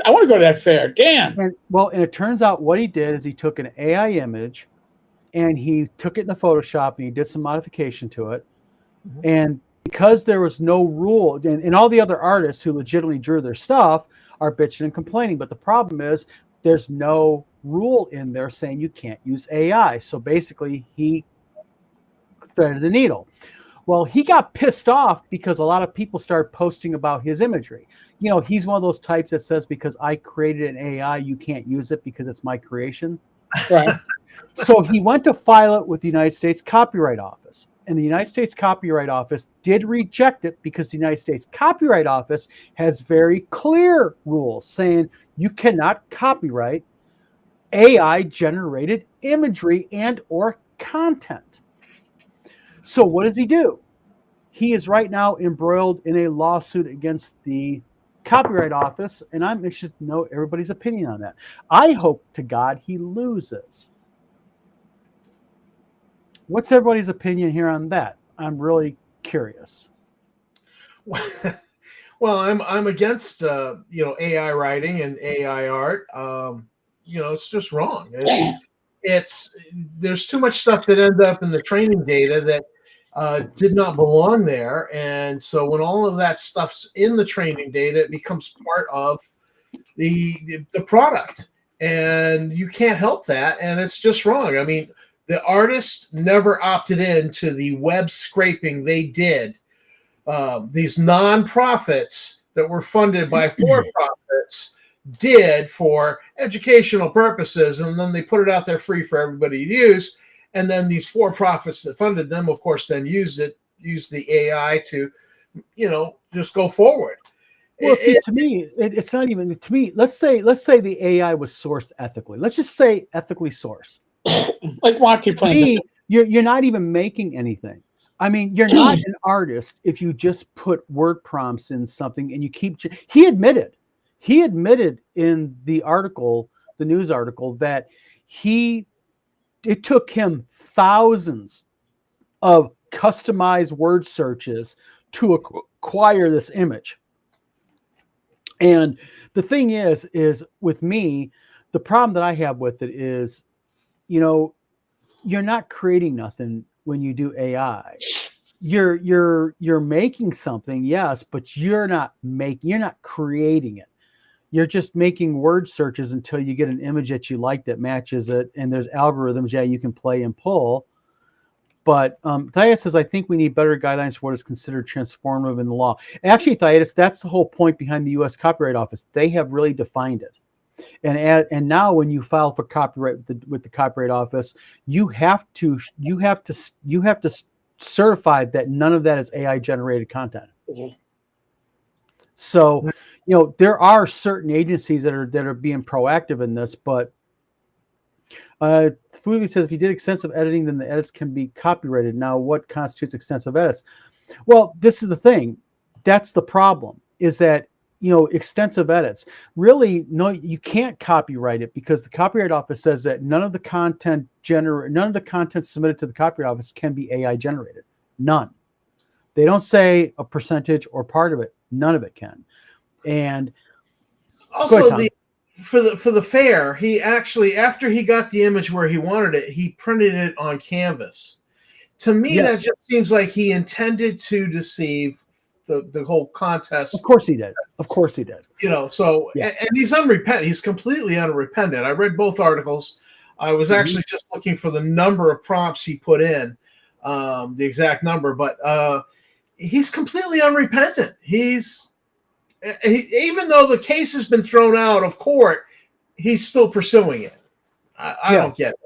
[SPEAKER 3] want to go to that fair. Damn.
[SPEAKER 1] And it turns out what he did is he took an AI image and he took it in the Photoshop and he did some modification to it. And because there was no rule, and all the other artists who legitimately drew their stuff are bitching and complaining. But the problem is there's no rule in there saying you can't use AI. So basically he threaded the needle. Well, he got pissed off because a lot of people started posting about his imagery. You know, he's one of those types that says, because I created an AI, you can't use it because it's my creation.
[SPEAKER 3] Right.
[SPEAKER 1] So he went to file it with the United States Copyright Office. And the United States Copyright Office did reject it because the United States Copyright Office has very clear rules saying you cannot copyright AI-generated imagery and or content. So what does he do? He is right now embroiled in a lawsuit against the Copyright Office, and I'm interested to know everybody's opinion on that. I hope to God he loses. What's everybody's opinion here on that? I'm really curious.
[SPEAKER 2] Well, I'm against AI writing and AI art. It's just wrong. It's there's too much stuff that ends up in the training data that did not belong there, and so when all of that stuff's in the training data, it becomes part of the product, and you can't help that, and it's just wrong. I mean, the artist never opted into the web scraping they did. These nonprofits that were funded by for-profits did for educational purposes, and then they put it out there free for everybody to use. And then these for-profits that funded them, of course, then used the AI to, just go forward.
[SPEAKER 1] Well, to me, it's not even to me. Let's say the AI was sourced ethically. Let's just say ethically sourced.
[SPEAKER 3] Like Monty Python.
[SPEAKER 1] You're not even making anything. I mean, you're not an artist if you just put word prompts in something and you keep. He admitted in the article, the news article, that it took him thousands of customized word searches to acquire this image. And the thing is with me, the problem that I have with it is, you're not creating nothing when you do AI. You're making something, yes, but you're not creating it. You're just making word searches until you get an image that you like that matches it. And there's algorithms, you can play and pull. But Thaius says, I think we need better guidelines for what is considered transformative in the law. Actually, Thaius, that's the whole point behind the U.S. Copyright Office. They have really defined it. And now when you file for copyright with the Copyright Office, you have to certify that none of that is AI generated content. Mm-hmm. So, there are certain agencies that are being proactive in this, but Fuvi says if you did extensive editing, then the edits can be copyrighted. Now, what constitutes extensive edits? Well, this is the thing. That's the problem, is that extensive edits. Really, no, you can't copyright it because the Copyright Office says that none of the content submitted to the Copyright Office can be AI generated. None. They don't say a percentage or part of it. None of it can. And
[SPEAKER 2] also for the fair, he actually, after he got the image where he wanted it, he printed it on canvas. To me, that just seems like he intended to deceive the whole contest.
[SPEAKER 1] Of course he did.
[SPEAKER 2] And he's unrepentant. He's completely unrepentant. I read both articles. I was actually just looking for the number of prompts he put in, the exact number, but he's completely unrepentant. He's even though the case has been thrown out of court, he's still pursuing it. I don't
[SPEAKER 1] Yes.
[SPEAKER 2] get it.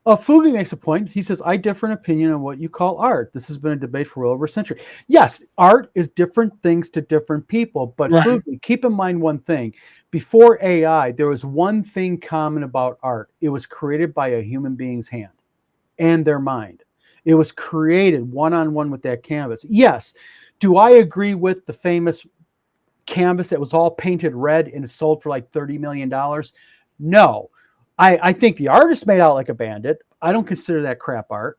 [SPEAKER 1] Fugly makes a point. He says, I differ in opinion on what you call art. This has been a debate for well over a century. Yes, art is different things to different people. But
[SPEAKER 3] Right.
[SPEAKER 1] Fugly, keep in mind one thing. Before AI, there was one thing common about art. It was created by a human being's hand and their mind. It was created one-on-one with that canvas. Yes. Do I agree with the famous canvas that was all painted red and sold for like $30 million? No. I think the artist made out like a bandit. I don't consider that crap art.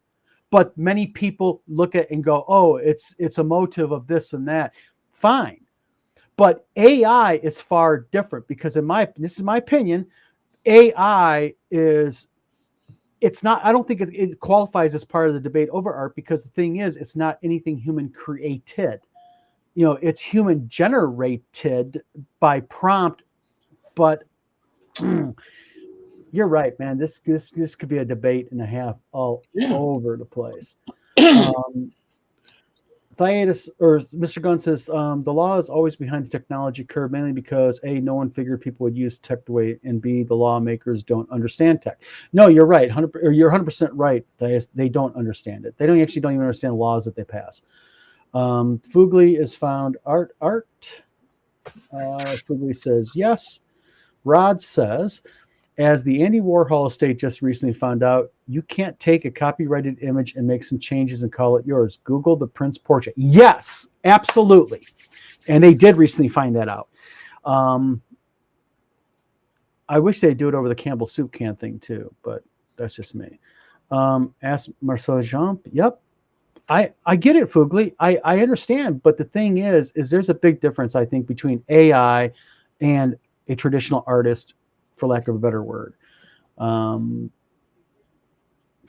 [SPEAKER 1] But many people look at it and go, oh, it's a motive of this and that. Fine. But AI is far different because this is my opinion, AI is, it's not, I don't think it qualifies as part of the debate over art because the thing is, it's not anything human created. It's human generated by prompt, but you're right, man. This could be a debate and a half all over the place. Thieves, or Mr. Gunn says the law is always behind the technology curve, mainly because A, no one figured people would use tech the way, and B, the lawmakers don't understand tech. No, you're right. You're 100% right. They don't understand it. They don't even understand laws that they pass. Fugly is found art. Fugly says yes. Rod says, as the Andy Warhol estate just recently found out, you can't take a copyrighted image and make some changes and call it yours. Google the Prince portrait. Yes, absolutely. And they did recently find that out. I wish they'd do it over the Campbell soup can thing too, but that's just me. Ask Marcel Jean. Yep. I get it, Fugly. I understand. But the thing is there's a big difference, I think, between AI and a traditional artist, for lack of a better word. Fugly,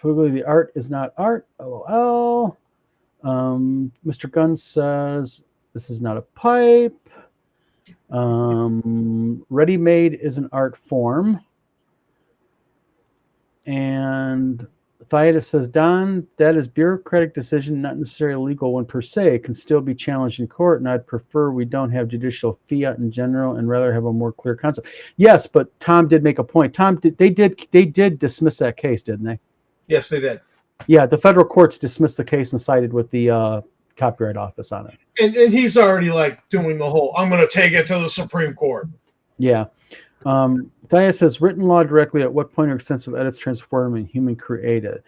[SPEAKER 1] the art is not art. LOL. Mr. Gunn says this is not a pipe. Ready-made is an art form. And Thieves says, Don, that is bureaucratic decision, not necessarily a legal one per se. It can still be challenged in court, and I'd prefer we don't have judicial fiat in general and rather have a more clear concept. Yes, but Tom did make a point. They did dismiss that case, didn't they?
[SPEAKER 2] Yes, they did.
[SPEAKER 1] Yeah, the federal courts dismissed the case and sided with the Copyright Office on it.
[SPEAKER 2] And he's already doing the whole, I'm going to take it to the Supreme Court.
[SPEAKER 1] Yeah. Thea says, written law directly, at what point are extensive edits transformed and human created?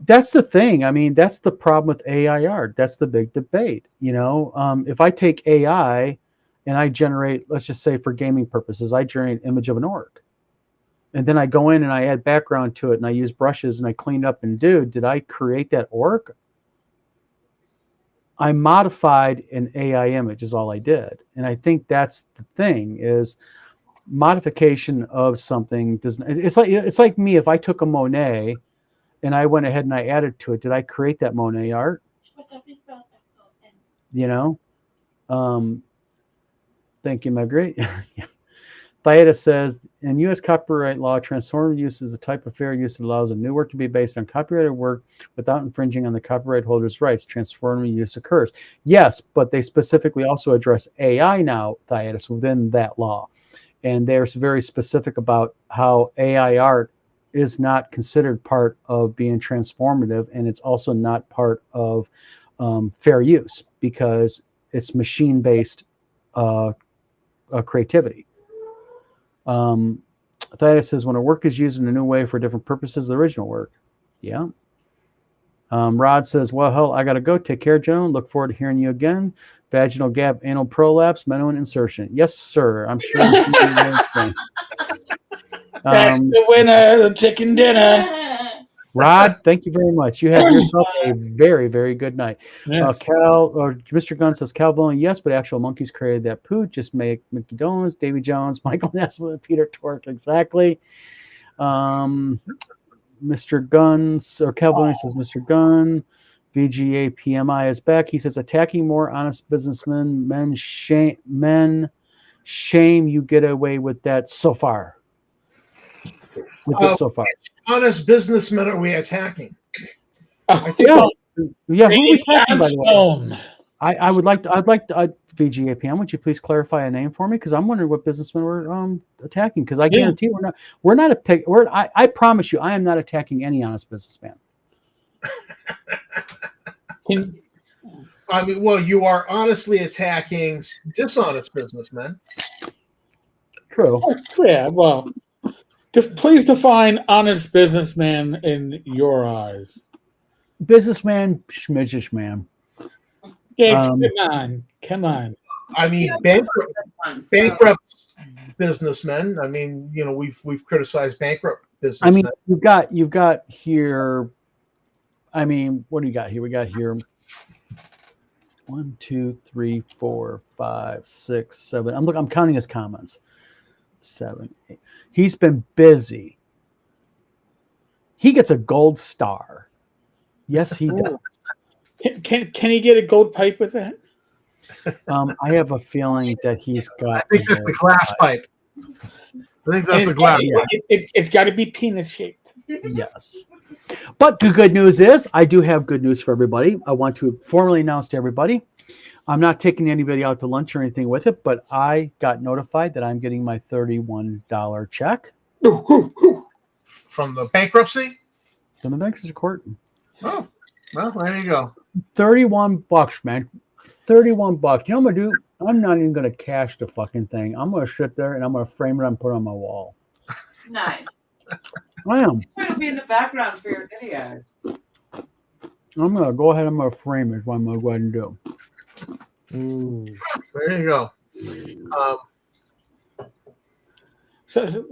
[SPEAKER 1] That's the thing. I mean, that's the problem with AI art. That's the big debate. If I take AI and I generate, let's just say for gaming purposes, I generate an image of an orc. And then I go in and I add background to it and I use brushes and I clean up and did I create that orc? I modified an AI image is all I did. And I think that's the thing is modification of something doesn't, it's like me, if I took a Monet and I went ahead and I added to it, did I create that Monet art? Thank you, Margaret. Yeah. Thaeta says, in U.S. copyright law, transformative use is a type of fair use that allows a new work to be based on copyrighted work without infringing on the copyright holder's rights. Transformative use occurs. Yes, but they specifically also address AI now, Thietis, within that law. And they're very specific about how AI art is not considered part of being transformative, and it's also not part of fair use because it's machine-based creativity. Thaddeus says, when a work is used in a new way for different purposes, the original work. Yeah. Rod says, well, hell, I got to go. Take care, Joan. Look forward to hearing you again. Vaginal gap, anal prolapse, mental insertion. Yes, sir. I'm sure.
[SPEAKER 3] That's the winner, the chicken dinner.
[SPEAKER 1] Rod, thank you very much. You have yourself a very, very good night.
[SPEAKER 3] Yes.
[SPEAKER 1] Mr. Gunn says, Cal Bowling, yes, but actual monkeys created that poo. Just make Mickey Dolenz, Davy Jones, Michael Nesbitt, and Peter Tork. Exactly. Mr. Gunn, or Cal Bowling says, Mr. Gunn, VGA PMI is back. He says, attacking more honest businessmen, men shame you get away with that so far. With this so far.
[SPEAKER 2] Honest businessmen are we attacking?
[SPEAKER 3] I
[SPEAKER 1] think who are we talking about? I would like to. I'd like to. VGAPM, would you please clarify a name for me? Because I'm wondering what businessmen we're attacking. Because I guarantee we're not. We're not a pig. I promise you, I am not attacking any honest businessman.
[SPEAKER 2] I mean, well, you are honestly attacking dishonest businessmen.
[SPEAKER 1] True.
[SPEAKER 3] Yeah, well, please define honest businessman in your eyes.
[SPEAKER 1] Businessman, schmidgish man.
[SPEAKER 3] Yeah, come on.
[SPEAKER 2] I mean, bankrupt businessmen. I mean, we've criticized bankrupt businessmen.
[SPEAKER 1] I mean, you've got here. I mean, what do you got here? We got here 1, 2, 3, 4, 5, 6, 7. I'm counting his comments. 7, 8. He's been busy. He gets a gold star. Yes, he does.
[SPEAKER 3] Can he get a gold pipe with that?
[SPEAKER 1] I have a feeling that he's got.
[SPEAKER 2] I think that's the glass pipe. I think that's the glass.
[SPEAKER 3] It's got to be penis shaped.
[SPEAKER 1] Yes. But the good news is, I do have good news for everybody. I want to formally announce to everybody, I'm not taking anybody out to lunch or anything with it, but I got notified that I'm getting my $31 check.
[SPEAKER 2] From the bankruptcy?
[SPEAKER 1] From the bankruptcy court.
[SPEAKER 2] Oh, well, there you go.
[SPEAKER 1] $31, man. $31. You know what I'm going to do? I'm not even going to cash the fucking thing. I'm going to sit there and I'm going to frame it and put it on my wall.
[SPEAKER 4] Nice.
[SPEAKER 1] I am.
[SPEAKER 4] It'll be in the background for your videos.
[SPEAKER 1] I'm going to go ahead and I'm going to frame it. What I'm going to go ahead and do.
[SPEAKER 2] There you go.
[SPEAKER 3] So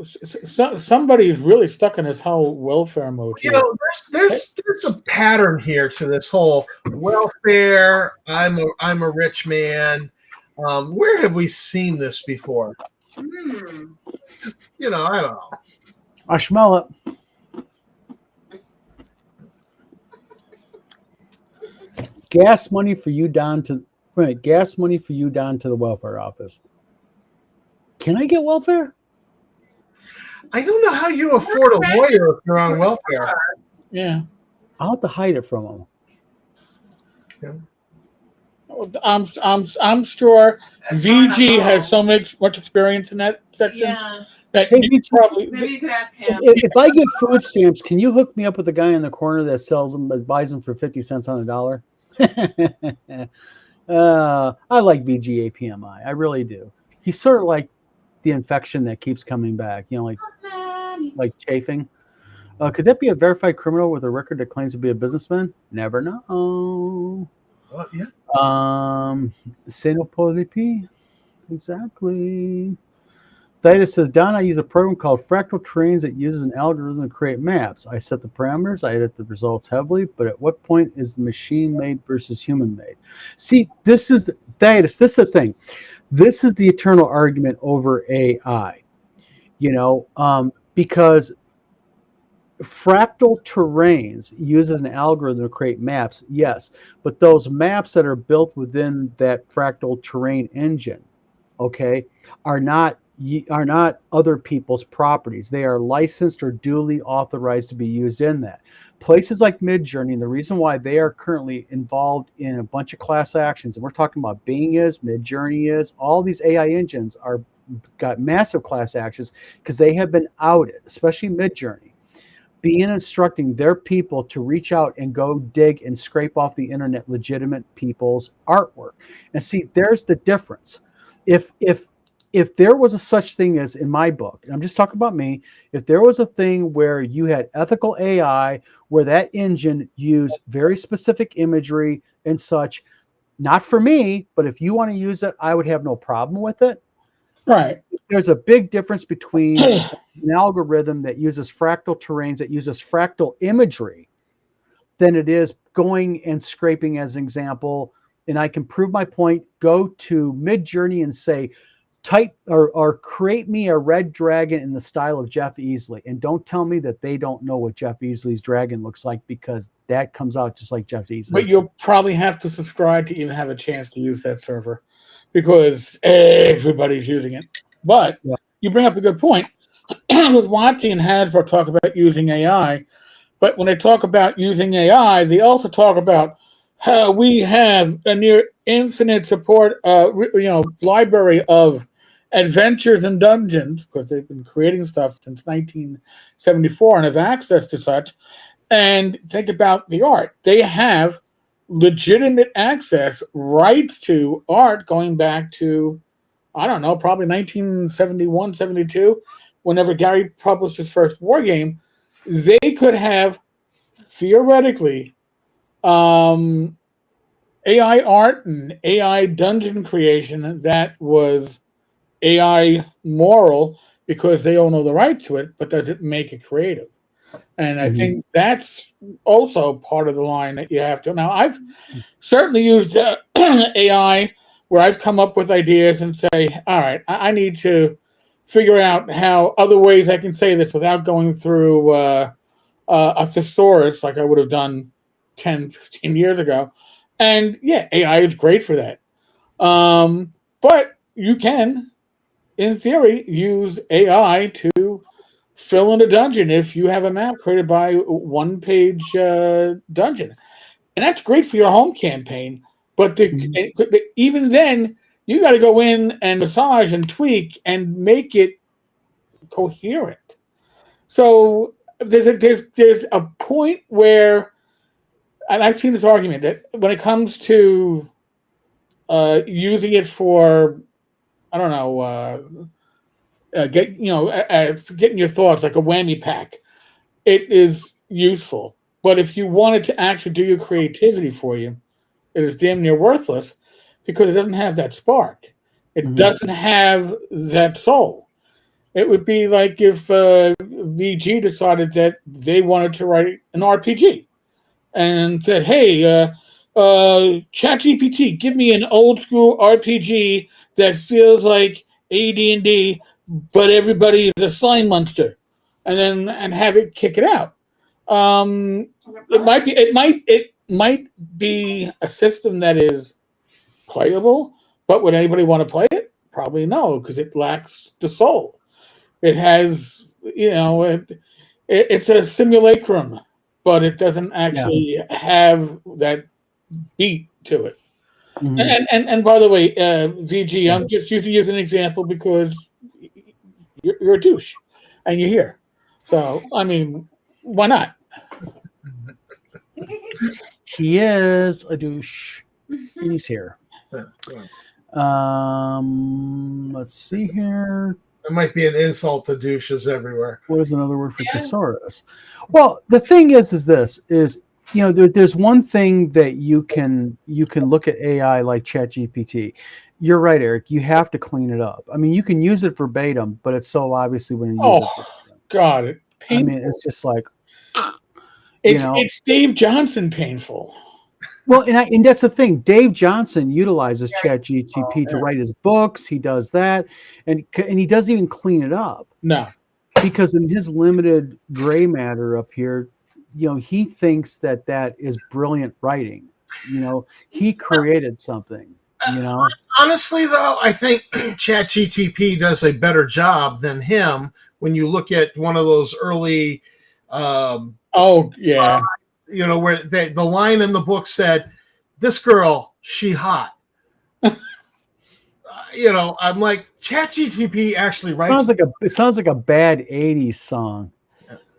[SPEAKER 3] somebody's really stuck in this whole welfare mode.
[SPEAKER 2] There's a pattern here to this whole welfare. I'm a rich man. Where have we seen this before? I don't know.
[SPEAKER 1] I smell it. Gas money for you down to the welfare office. Can I get welfare?
[SPEAKER 2] I don't know how you afford a lawyer if you're on welfare.
[SPEAKER 3] Yeah.
[SPEAKER 1] I'll have to hide it from them.
[SPEAKER 3] I'm sure VG has so much experience in that section.
[SPEAKER 4] Yeah.
[SPEAKER 3] That
[SPEAKER 1] Hey,
[SPEAKER 4] Maybe you could ask him.
[SPEAKER 1] If I get food stamps, can you hook me up with the guy in the corner that sells them, that buys them for 50 cents on the dollar? I like VGAPMI. I really do. He's sort of like the infection that keeps coming back. Like chafing. Could that be a verified criminal with a record that claims to be a businessman? Never know.
[SPEAKER 2] Yeah.
[SPEAKER 1] Xenopolipi. Exactly. Theta says, Don, I use a program called Fractal Terrains that uses an algorithm to create maps. I set the parameters, I edit the results heavily, but at what point is the machine made versus human made? See, this is Theta, this is the thing. This is the eternal argument over AI. Because Fractal Terrains uses an algorithm to create maps, yes, but those maps that are built within that Fractal Terrain engine, okay, are not other people's properties. They are licensed or duly authorized to be used in that. Places like Midjourney, and the reason why they are currently involved in a bunch of class actions, and we're talking about Bing is, Midjourney is, all these AI engines got massive class actions because they have been outed, especially Midjourney, being instructing their people to reach out and go dig and scrape off the internet legitimate people's artwork. And see, there's the difference. If there was a such thing as, in my book, and I'm just talking about me, if there was a thing where you had ethical AI, where that engine used very specific imagery and such, not for me, but if you want to use it, I would have no problem with it.
[SPEAKER 3] Right.
[SPEAKER 1] There's a big difference between an algorithm that uses fractal terrains, that uses fractal imagery, than it is going and scraping, as an example. And I can prove my point. Go to Midjourney and say, type or create me a red dragon in the style of Jeff Easley, and don't tell me that they don't know what Jeff Easley's dragon looks like, because that comes out just like Jeff Easley.
[SPEAKER 3] But you'll probably have to subscribe to even have a chance to use that server, because everybody's using it. But you bring up a good point. With Watsi and Hasbro talk about using AI, but when they talk about using AI, they also talk about We have a near infinite support, library of adventures and dungeons because they've been creating stuff since 1974 and have access to such. And think about the art; they have legitimate access rights to art going back to, I don't know, probably 1971, 72, whenever Gary published his first war game. They could have theoretically um, AI art and AI dungeon creation that was AI moral because they all know the right to it, but does it make it creative? And I
[SPEAKER 1] Mhm.
[SPEAKER 3] think that's also part of the line that you have to. Now, I've certainly used AI where I've come up with ideas and say, all right, I need to figure out how other ways I can say this without going through a thesaurus like I would have done 10, 15 years ago. And yeah, AI is great for that. But you can, in theory, use AI to fill in a dungeon if you have a map created by one page dungeon. And that's great for your home campaign. But
[SPEAKER 1] Mhm.
[SPEAKER 3] even then, you got to go in and massage and tweak and make it coherent. So there's a point where, and I've seen this argument that when it comes to using it for, I don't know, getting your thoughts like a whammy pack, it is useful. But if you want it to actually do your creativity for you, it is damn near worthless because it doesn't have that spark. It
[SPEAKER 1] Mhm.
[SPEAKER 3] doesn't have that soul. It would be like if VG decided that they wanted to write an RPG and said, "Hey, ChatGPT, give me an old school RPG that feels like AD&D, but everybody is a slime monster," and then and have it kick it out. It might be a system that is playable, but would anybody want to play it? Probably no, because it lacks the soul. It has, it's a simulacrum, but it doesn't
[SPEAKER 1] Yeah.
[SPEAKER 3] actually have that beat to it.
[SPEAKER 1] Mhm.
[SPEAKER 3] And by the way, VG,
[SPEAKER 1] Yeah.
[SPEAKER 3] I'm just using you as an example because you're a douche and you're here. So I mean, why not?
[SPEAKER 1] He is a douche. He's here.
[SPEAKER 2] That
[SPEAKER 1] Let's see here.
[SPEAKER 2] might be an insult to douches everywhere.
[SPEAKER 1] What is another word for
[SPEAKER 4] Yeah.
[SPEAKER 1] thesaurus? Well, the thing is this is there's one thing that you can look at AI like ChatGPT. You're right, Eric. You have to clean it up. I mean, you can use it verbatim, but it's so obviously when you use it
[SPEAKER 3] Oh
[SPEAKER 1] verbatim.
[SPEAKER 3] God, it
[SPEAKER 1] I mean,
[SPEAKER 3] painful.
[SPEAKER 1] it's just like you
[SPEAKER 3] It's
[SPEAKER 1] know.
[SPEAKER 3] it's Dave Johnson painful.
[SPEAKER 1] Well, and that's the thing. Dave Johnson utilizes
[SPEAKER 4] Very
[SPEAKER 1] ChatGPT to
[SPEAKER 3] Yeah.
[SPEAKER 1] write his books. He does that, and he doesn't even clean it up
[SPEAKER 3] No,
[SPEAKER 1] because in his limited gray matter up here, he thinks that is brilliant writing. He created something. You know,
[SPEAKER 2] Honestly, though, I think ChatGTP does a better job than him when you look at one of those early, um,
[SPEAKER 3] oh yeah,
[SPEAKER 2] where the line in the book said, "This girl, she hot." I'm like, ChatGTP actually writes.
[SPEAKER 1] it sounds like a bad '80s song.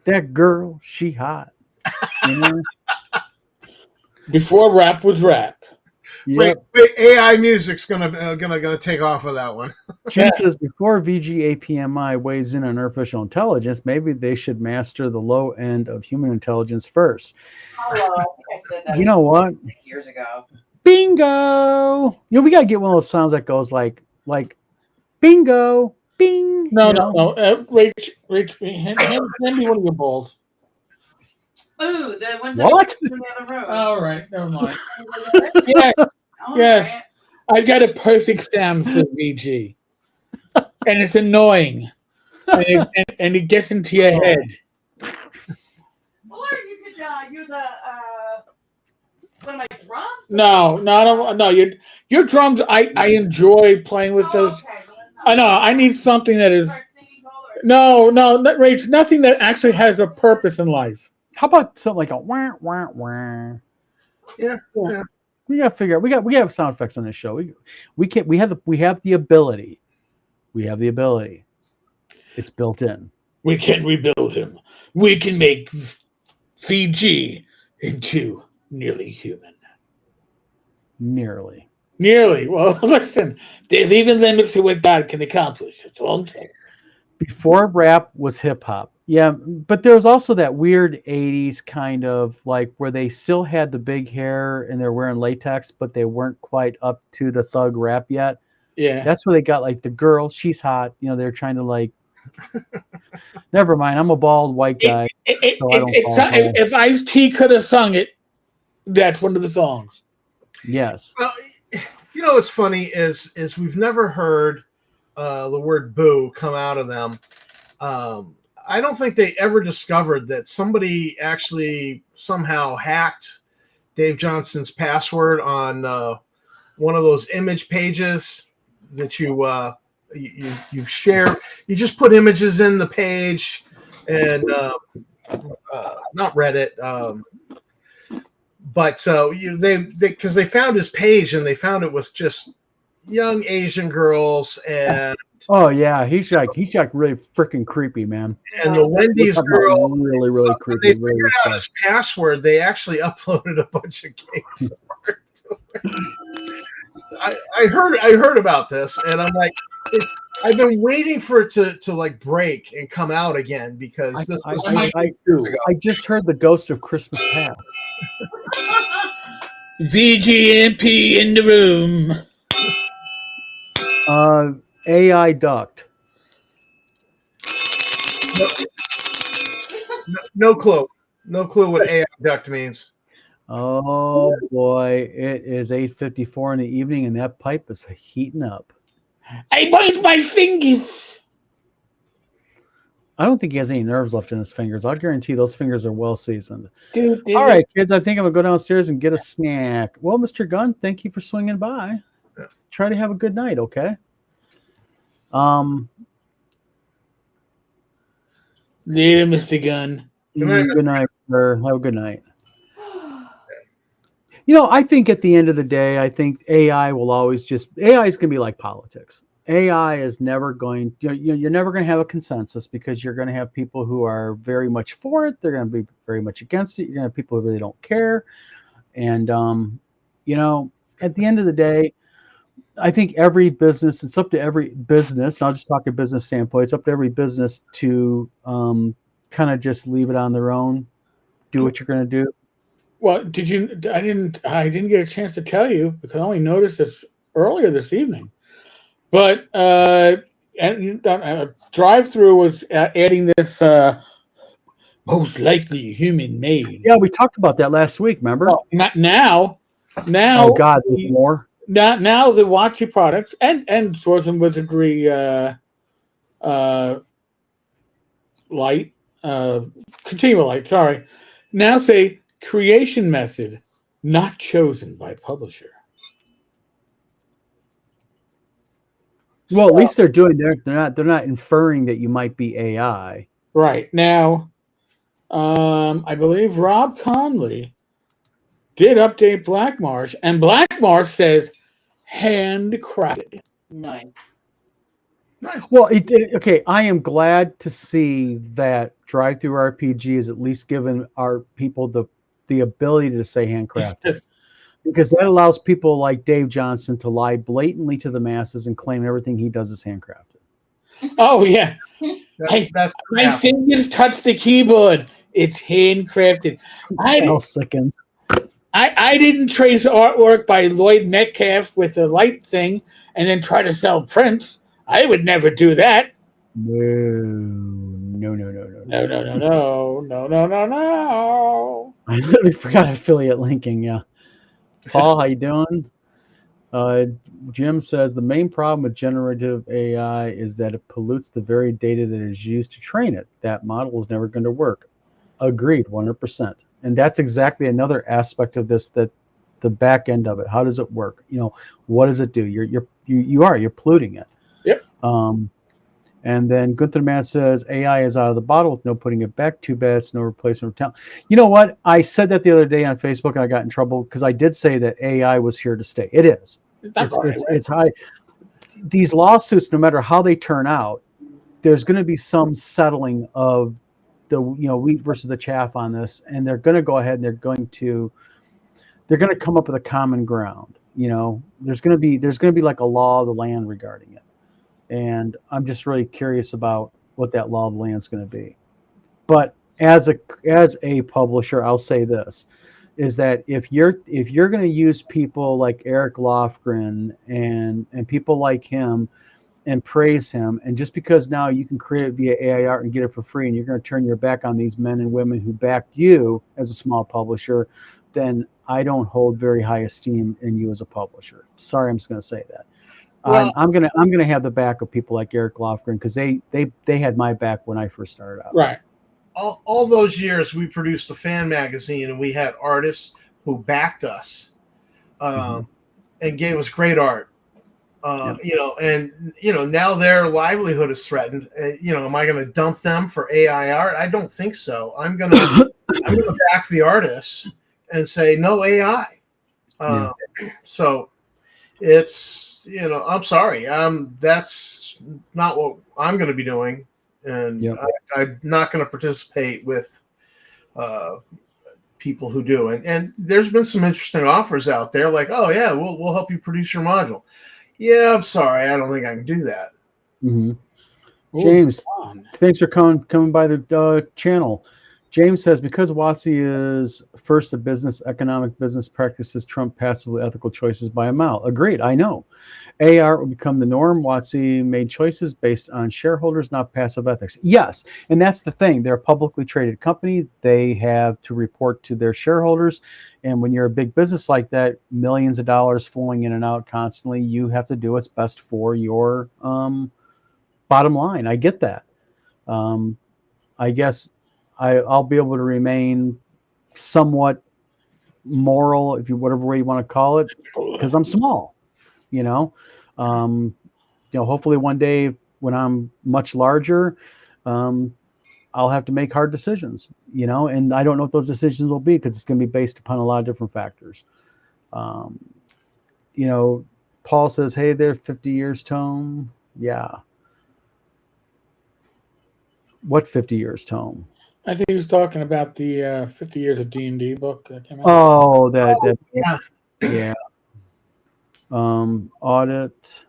[SPEAKER 1] That girl, she hot. You know.
[SPEAKER 3] before rap was rap.
[SPEAKER 2] Wait,
[SPEAKER 1] Yep.
[SPEAKER 2] wait, AI music's gonna take off of that one.
[SPEAKER 1] Jim says before VGAPMI weighs in on artificial intelligence, maybe they should master the low end of human intelligence first.
[SPEAKER 4] Hello. I think I said that
[SPEAKER 1] You know what?
[SPEAKER 4] years ago.
[SPEAKER 1] Bingo! We gotta get one of those sounds that goes like bingo, bing.
[SPEAKER 3] No, no, no. Rach, hand me one of your balls.
[SPEAKER 4] Ooh, the ones
[SPEAKER 1] What?
[SPEAKER 4] that are down the road.
[SPEAKER 3] All right, never mind.
[SPEAKER 4] Yes.
[SPEAKER 3] Yes,
[SPEAKER 4] All
[SPEAKER 3] yes.
[SPEAKER 4] right.
[SPEAKER 3] I've got a perfect sound for VG, and it's annoying, and it gets into your head.
[SPEAKER 4] Or you could use one of my drums.
[SPEAKER 3] No, no. Your drums. I enjoy playing with those.
[SPEAKER 4] Okay. Well, that's
[SPEAKER 3] I
[SPEAKER 4] not
[SPEAKER 3] know. I need something that is
[SPEAKER 4] for a singing bowl or
[SPEAKER 3] no, Rach. Nothing that actually has a purpose in life.
[SPEAKER 1] How about something like a wah wah wah?
[SPEAKER 2] Yeah.
[SPEAKER 1] We got to figure out. We have sound effects on this show. We can we have the ability. We have the ability. It's built in.
[SPEAKER 3] We can rebuild him. We can make Fiji into nearly human.
[SPEAKER 1] Nearly.
[SPEAKER 3] Nearly. Well, listen, there's even limits to what God can accomplish. That's all I'm saying.
[SPEAKER 1] Before rap was hip hop. Yeah, but there was also that weird 80s kind of like where they still had the big hair and they're wearing latex, but they weren't quite up to the thug rap yet.
[SPEAKER 3] Yeah.
[SPEAKER 1] That's where they got like the girl, she's hot. You know, they're trying to like, never mind, I'm a bald white guy.
[SPEAKER 3] If Ice-T could have sung it, that's one of the songs.
[SPEAKER 1] Yes.
[SPEAKER 2] Well, you know what's funny is we've never heard the word "boo" come out of them. I don't think they ever discovered that somebody actually somehow hacked Dave Johnson's password on one of those image pages that you share. You just put images in the page, and not Reddit. But they because they found his page and they found it with just young Asian girls and
[SPEAKER 1] oh yeah, he's like really freaking creepy, man.
[SPEAKER 2] And the Wendy's girl,
[SPEAKER 1] really creepy.
[SPEAKER 2] They figured out his password. They actually uploaded a bunch of gay porn. I heard about this, and I'm like, I've been waiting for it to like break and come out again because
[SPEAKER 1] I just heard the ghost of Christmas Past.
[SPEAKER 3] VGMP in the room.
[SPEAKER 1] AI duct.
[SPEAKER 2] No clue. No clue what AI duct means.
[SPEAKER 1] Oh boy, it is 8:54 in the evening, and that pipe is heating up.
[SPEAKER 3] I bite my fingers.
[SPEAKER 1] I don't think he has any nerves left in his fingers. I'll guarantee those fingers are well seasoned. All right, kids, I think I'm gonna go downstairs and get a snack. Well, Mr. Gunn, thank you for swinging by. Try to have a good night, okay?
[SPEAKER 3] Later, Mr. Gunn.
[SPEAKER 1] Good night, sir. Have a good night. You know, I think at the end of the day, I think AI will always AI is going to be like politics. AI is never going, you're never going to have a consensus because you're going to have people who are very much for it. They're going to be very much against it. You're going to have people who really don't care. And, at the end of the day, I think every business, it's up to every business. I'll just talk a business standpoint. It's up to every business to kind of just leave it on their own, do what you're going to do.
[SPEAKER 3] Well, I didn't get a chance to tell you because I only noticed this earlier this evening. But drive-through was adding this most likely human made.
[SPEAKER 1] Yeah, we talked about that last week. Remember?
[SPEAKER 3] Well, now.
[SPEAKER 1] Oh God, there's more.
[SPEAKER 3] Now the Watchy products and Swords and Wizardry light continual light. Sorry, now say. Creation method not chosen by publisher.
[SPEAKER 1] Well, at least they're doing. They're not inferring that you might be AI.
[SPEAKER 3] Right now, I believe Rob Conley did update Black Marsh, and Black Marsh says handcrafted.
[SPEAKER 5] Nice.
[SPEAKER 1] Well, okay. I am glad to see that Drive-Thru RPG is at least giving our people the ability to say handcrafted.
[SPEAKER 3] Yes.
[SPEAKER 1] Because that allows people like Dave Johnson to lie blatantly to the masses and claim everything he does is handcrafted.
[SPEAKER 3] Oh, yeah.
[SPEAKER 2] That's
[SPEAKER 3] my fingers touch the keyboard. It's handcrafted. I didn't trace artwork by Lloyd Metcalf with a light thing and then try to sell prints. I would never do that. No.
[SPEAKER 1] I literally forgot affiliate linking. Yeah. Paul, how you doing? Jim says the main problem with generative AI is that it pollutes the very data that is used to train it. That model is never going to work. Agreed, 100%. And that's exactly another aspect of this, that the back end of it. How does it work? What does it do? You're polluting it.
[SPEAKER 3] Yep.
[SPEAKER 1] And then Gunther Man says AI is out of the bottle with no putting it back. Too bad it's no replacement for talent. You know what? I said that the other day on Facebook, and I got in trouble because I did say that AI was here to stay. It is.
[SPEAKER 3] That's all right, right?
[SPEAKER 1] It's high. These lawsuits, no matter how they turn out, there's going to be some settling of the wheat versus the chaff on this, and they're going to go ahead and they're going to come up with a common ground. There's going to be like a law of the land regarding it. And I'm just really curious about what that law of the land is going to be. But as a publisher, I'll say this, is that if you're going to use people like Eric Lofgren and people like him and praise him, and just because now you can create it via AI art and get it for free, and you're going to turn your back on these men and women who backed you as a small publisher, then I don't hold very high esteem in you as a publisher. Sorry, I'm just going to say that.
[SPEAKER 2] Well,
[SPEAKER 1] I'm gonna have the back of people like Eric Lofgren because they had my back when I first started out.
[SPEAKER 3] Right.
[SPEAKER 2] all those years we produced a fan magazine and we had artists who backed us and gave us great art. Now their livelihood is threatened. Am I going to dump them for AI art? I don't think so. I'm going to back the artists and say no AI. So it's I'm sorry. That's not what I'm going to be doing, and I'm not going to participate with people who do. And there's been some interesting offers out there, like, oh yeah, we'll help you produce your module. Yeah, I'm sorry, I don't think I can do that.
[SPEAKER 1] Mm-hmm. James, thanks for coming by the channel. James says, because WotC is first a business, economic business practices trump passively ethical choices by a mile. Agreed, I know. AR will become the norm. WotC made choices based on shareholders, not passive ethics. Yes, and that's the thing. They're a publicly traded company. They have to report to their shareholders. And when you're a big business like that, millions of dollars flowing in and out constantly, you have to do what's best for your bottom line. I get that. I guess I'll be able to remain somewhat moral, whatever way you want to call it, because I'm small. Hopefully one day when I'm much larger, I'll have to make hard decisions. And I don't know what those decisions will be because it's going to be based upon a lot of different factors. Paul says, "Hey there, 50 years, Tome." Yeah. What 50 years, Tome?
[SPEAKER 3] I think he was talking about the 50 Years of D&D book that came out.
[SPEAKER 1] Oh, yeah. Audit.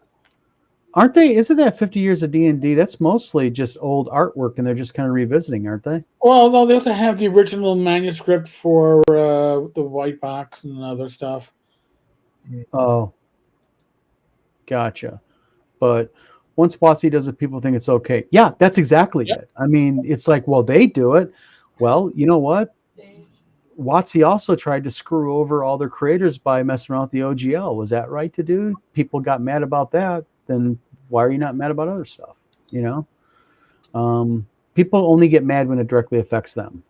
[SPEAKER 1] Aren't they? Isn't that 50 Years of D&D? That's mostly just old artwork, and they're just kind of revisiting, aren't they?
[SPEAKER 3] Well, no, they also have the original manuscript for the white box and other stuff.
[SPEAKER 1] Oh, gotcha. But once WotC does it, people think it's okay. Yeah, that's exactly it. I mean, it's like, well, they do it. Well, you know what? WotC also tried to screw over all their creators by messing around with the OGL. Was that right to do? People got mad about that. Then why are you not mad about other stuff? People only get mad when it directly affects them.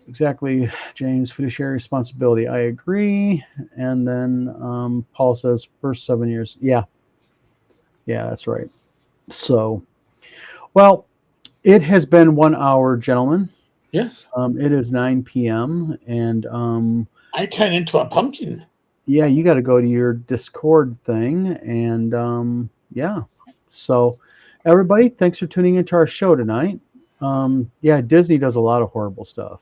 [SPEAKER 1] Exactly, James. Fiduciary responsibility. I agree. And then Paul says, first 7 years. Yeah, that's right. So, well, it has been 1 hour, gentlemen.
[SPEAKER 3] Yes.
[SPEAKER 1] It is 9 p.m. and
[SPEAKER 3] I turn into a pumpkin.
[SPEAKER 1] Yeah, you got to go to your Discord thing, and So, everybody, thanks for tuning into our show tonight. Disney does a lot of horrible stuff.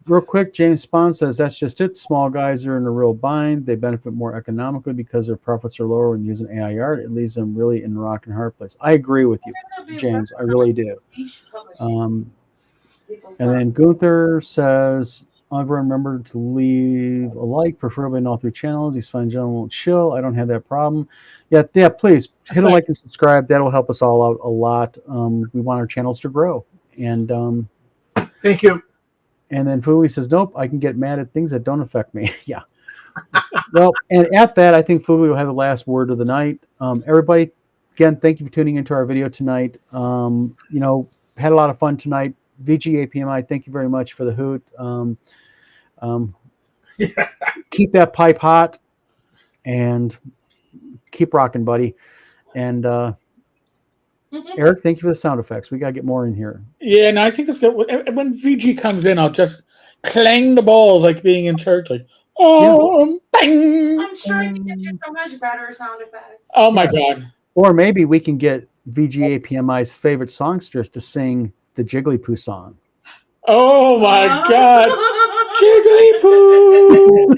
[SPEAKER 1] Real quick, James Spahn says that's just it. Small guys are in a real bind. They benefit more economically because their profits are lower when using AI art. It leaves them really in a rock and hard place. I agree with you, James. I really do. And then Gunther says, everyone remember to leave a like, preferably in all 3 channels. These fine gentlemen won't chill. I don't have that problem. Yeah, please hit a like and subscribe. That'll help us all out a lot. We want our channels to grow. And
[SPEAKER 2] thank you.
[SPEAKER 1] And then Fooey says, nope, I can get mad at things that don't affect me. Yeah. Well, and at that, I think Fooey will have the last word of the night. Everybody, again, thank you for tuning into our video tonight. Had a lot of fun tonight. VGAPMI, thank you very much for the hoot. Keep that pipe hot and keep rocking, buddy. And Eric, thank you for the sound effects. We got to get more in here.
[SPEAKER 3] Yeah, and I think it's that when VG comes in, I'll just clang the balls like being in church, like bang.
[SPEAKER 4] I'm sure you can get you so much better sound effects.
[SPEAKER 3] Oh my god!
[SPEAKER 1] Or maybe we can get VGA PMI's favorite songstress to sing the Jigglypuff song.
[SPEAKER 3] Oh my god! Jigglypuff!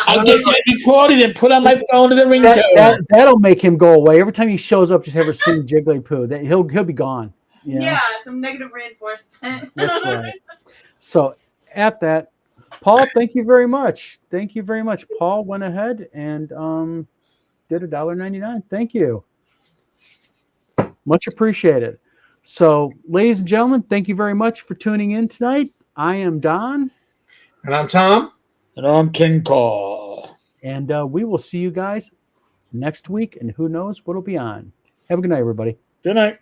[SPEAKER 3] I'll get that recorded and put on my phone as a ringtone.
[SPEAKER 1] That'll make him go away. Every time he shows up, just have her sing Jigglypuff. That he'll be gone. You know?
[SPEAKER 4] Yeah, some negative reinforcement.
[SPEAKER 1] That's right. So at that, Paul, thank you very much. Thank you very much. Paul went ahead and did $1.99. Thank you. Much appreciated. So, ladies and gentlemen, thank you very much for tuning in tonight. I am Don.
[SPEAKER 2] And I'm Tom.
[SPEAKER 3] And I'm King Cole.
[SPEAKER 1] And we will see you guys next week. And who knows what'll be on. Have a good night, everybody.
[SPEAKER 3] Good night.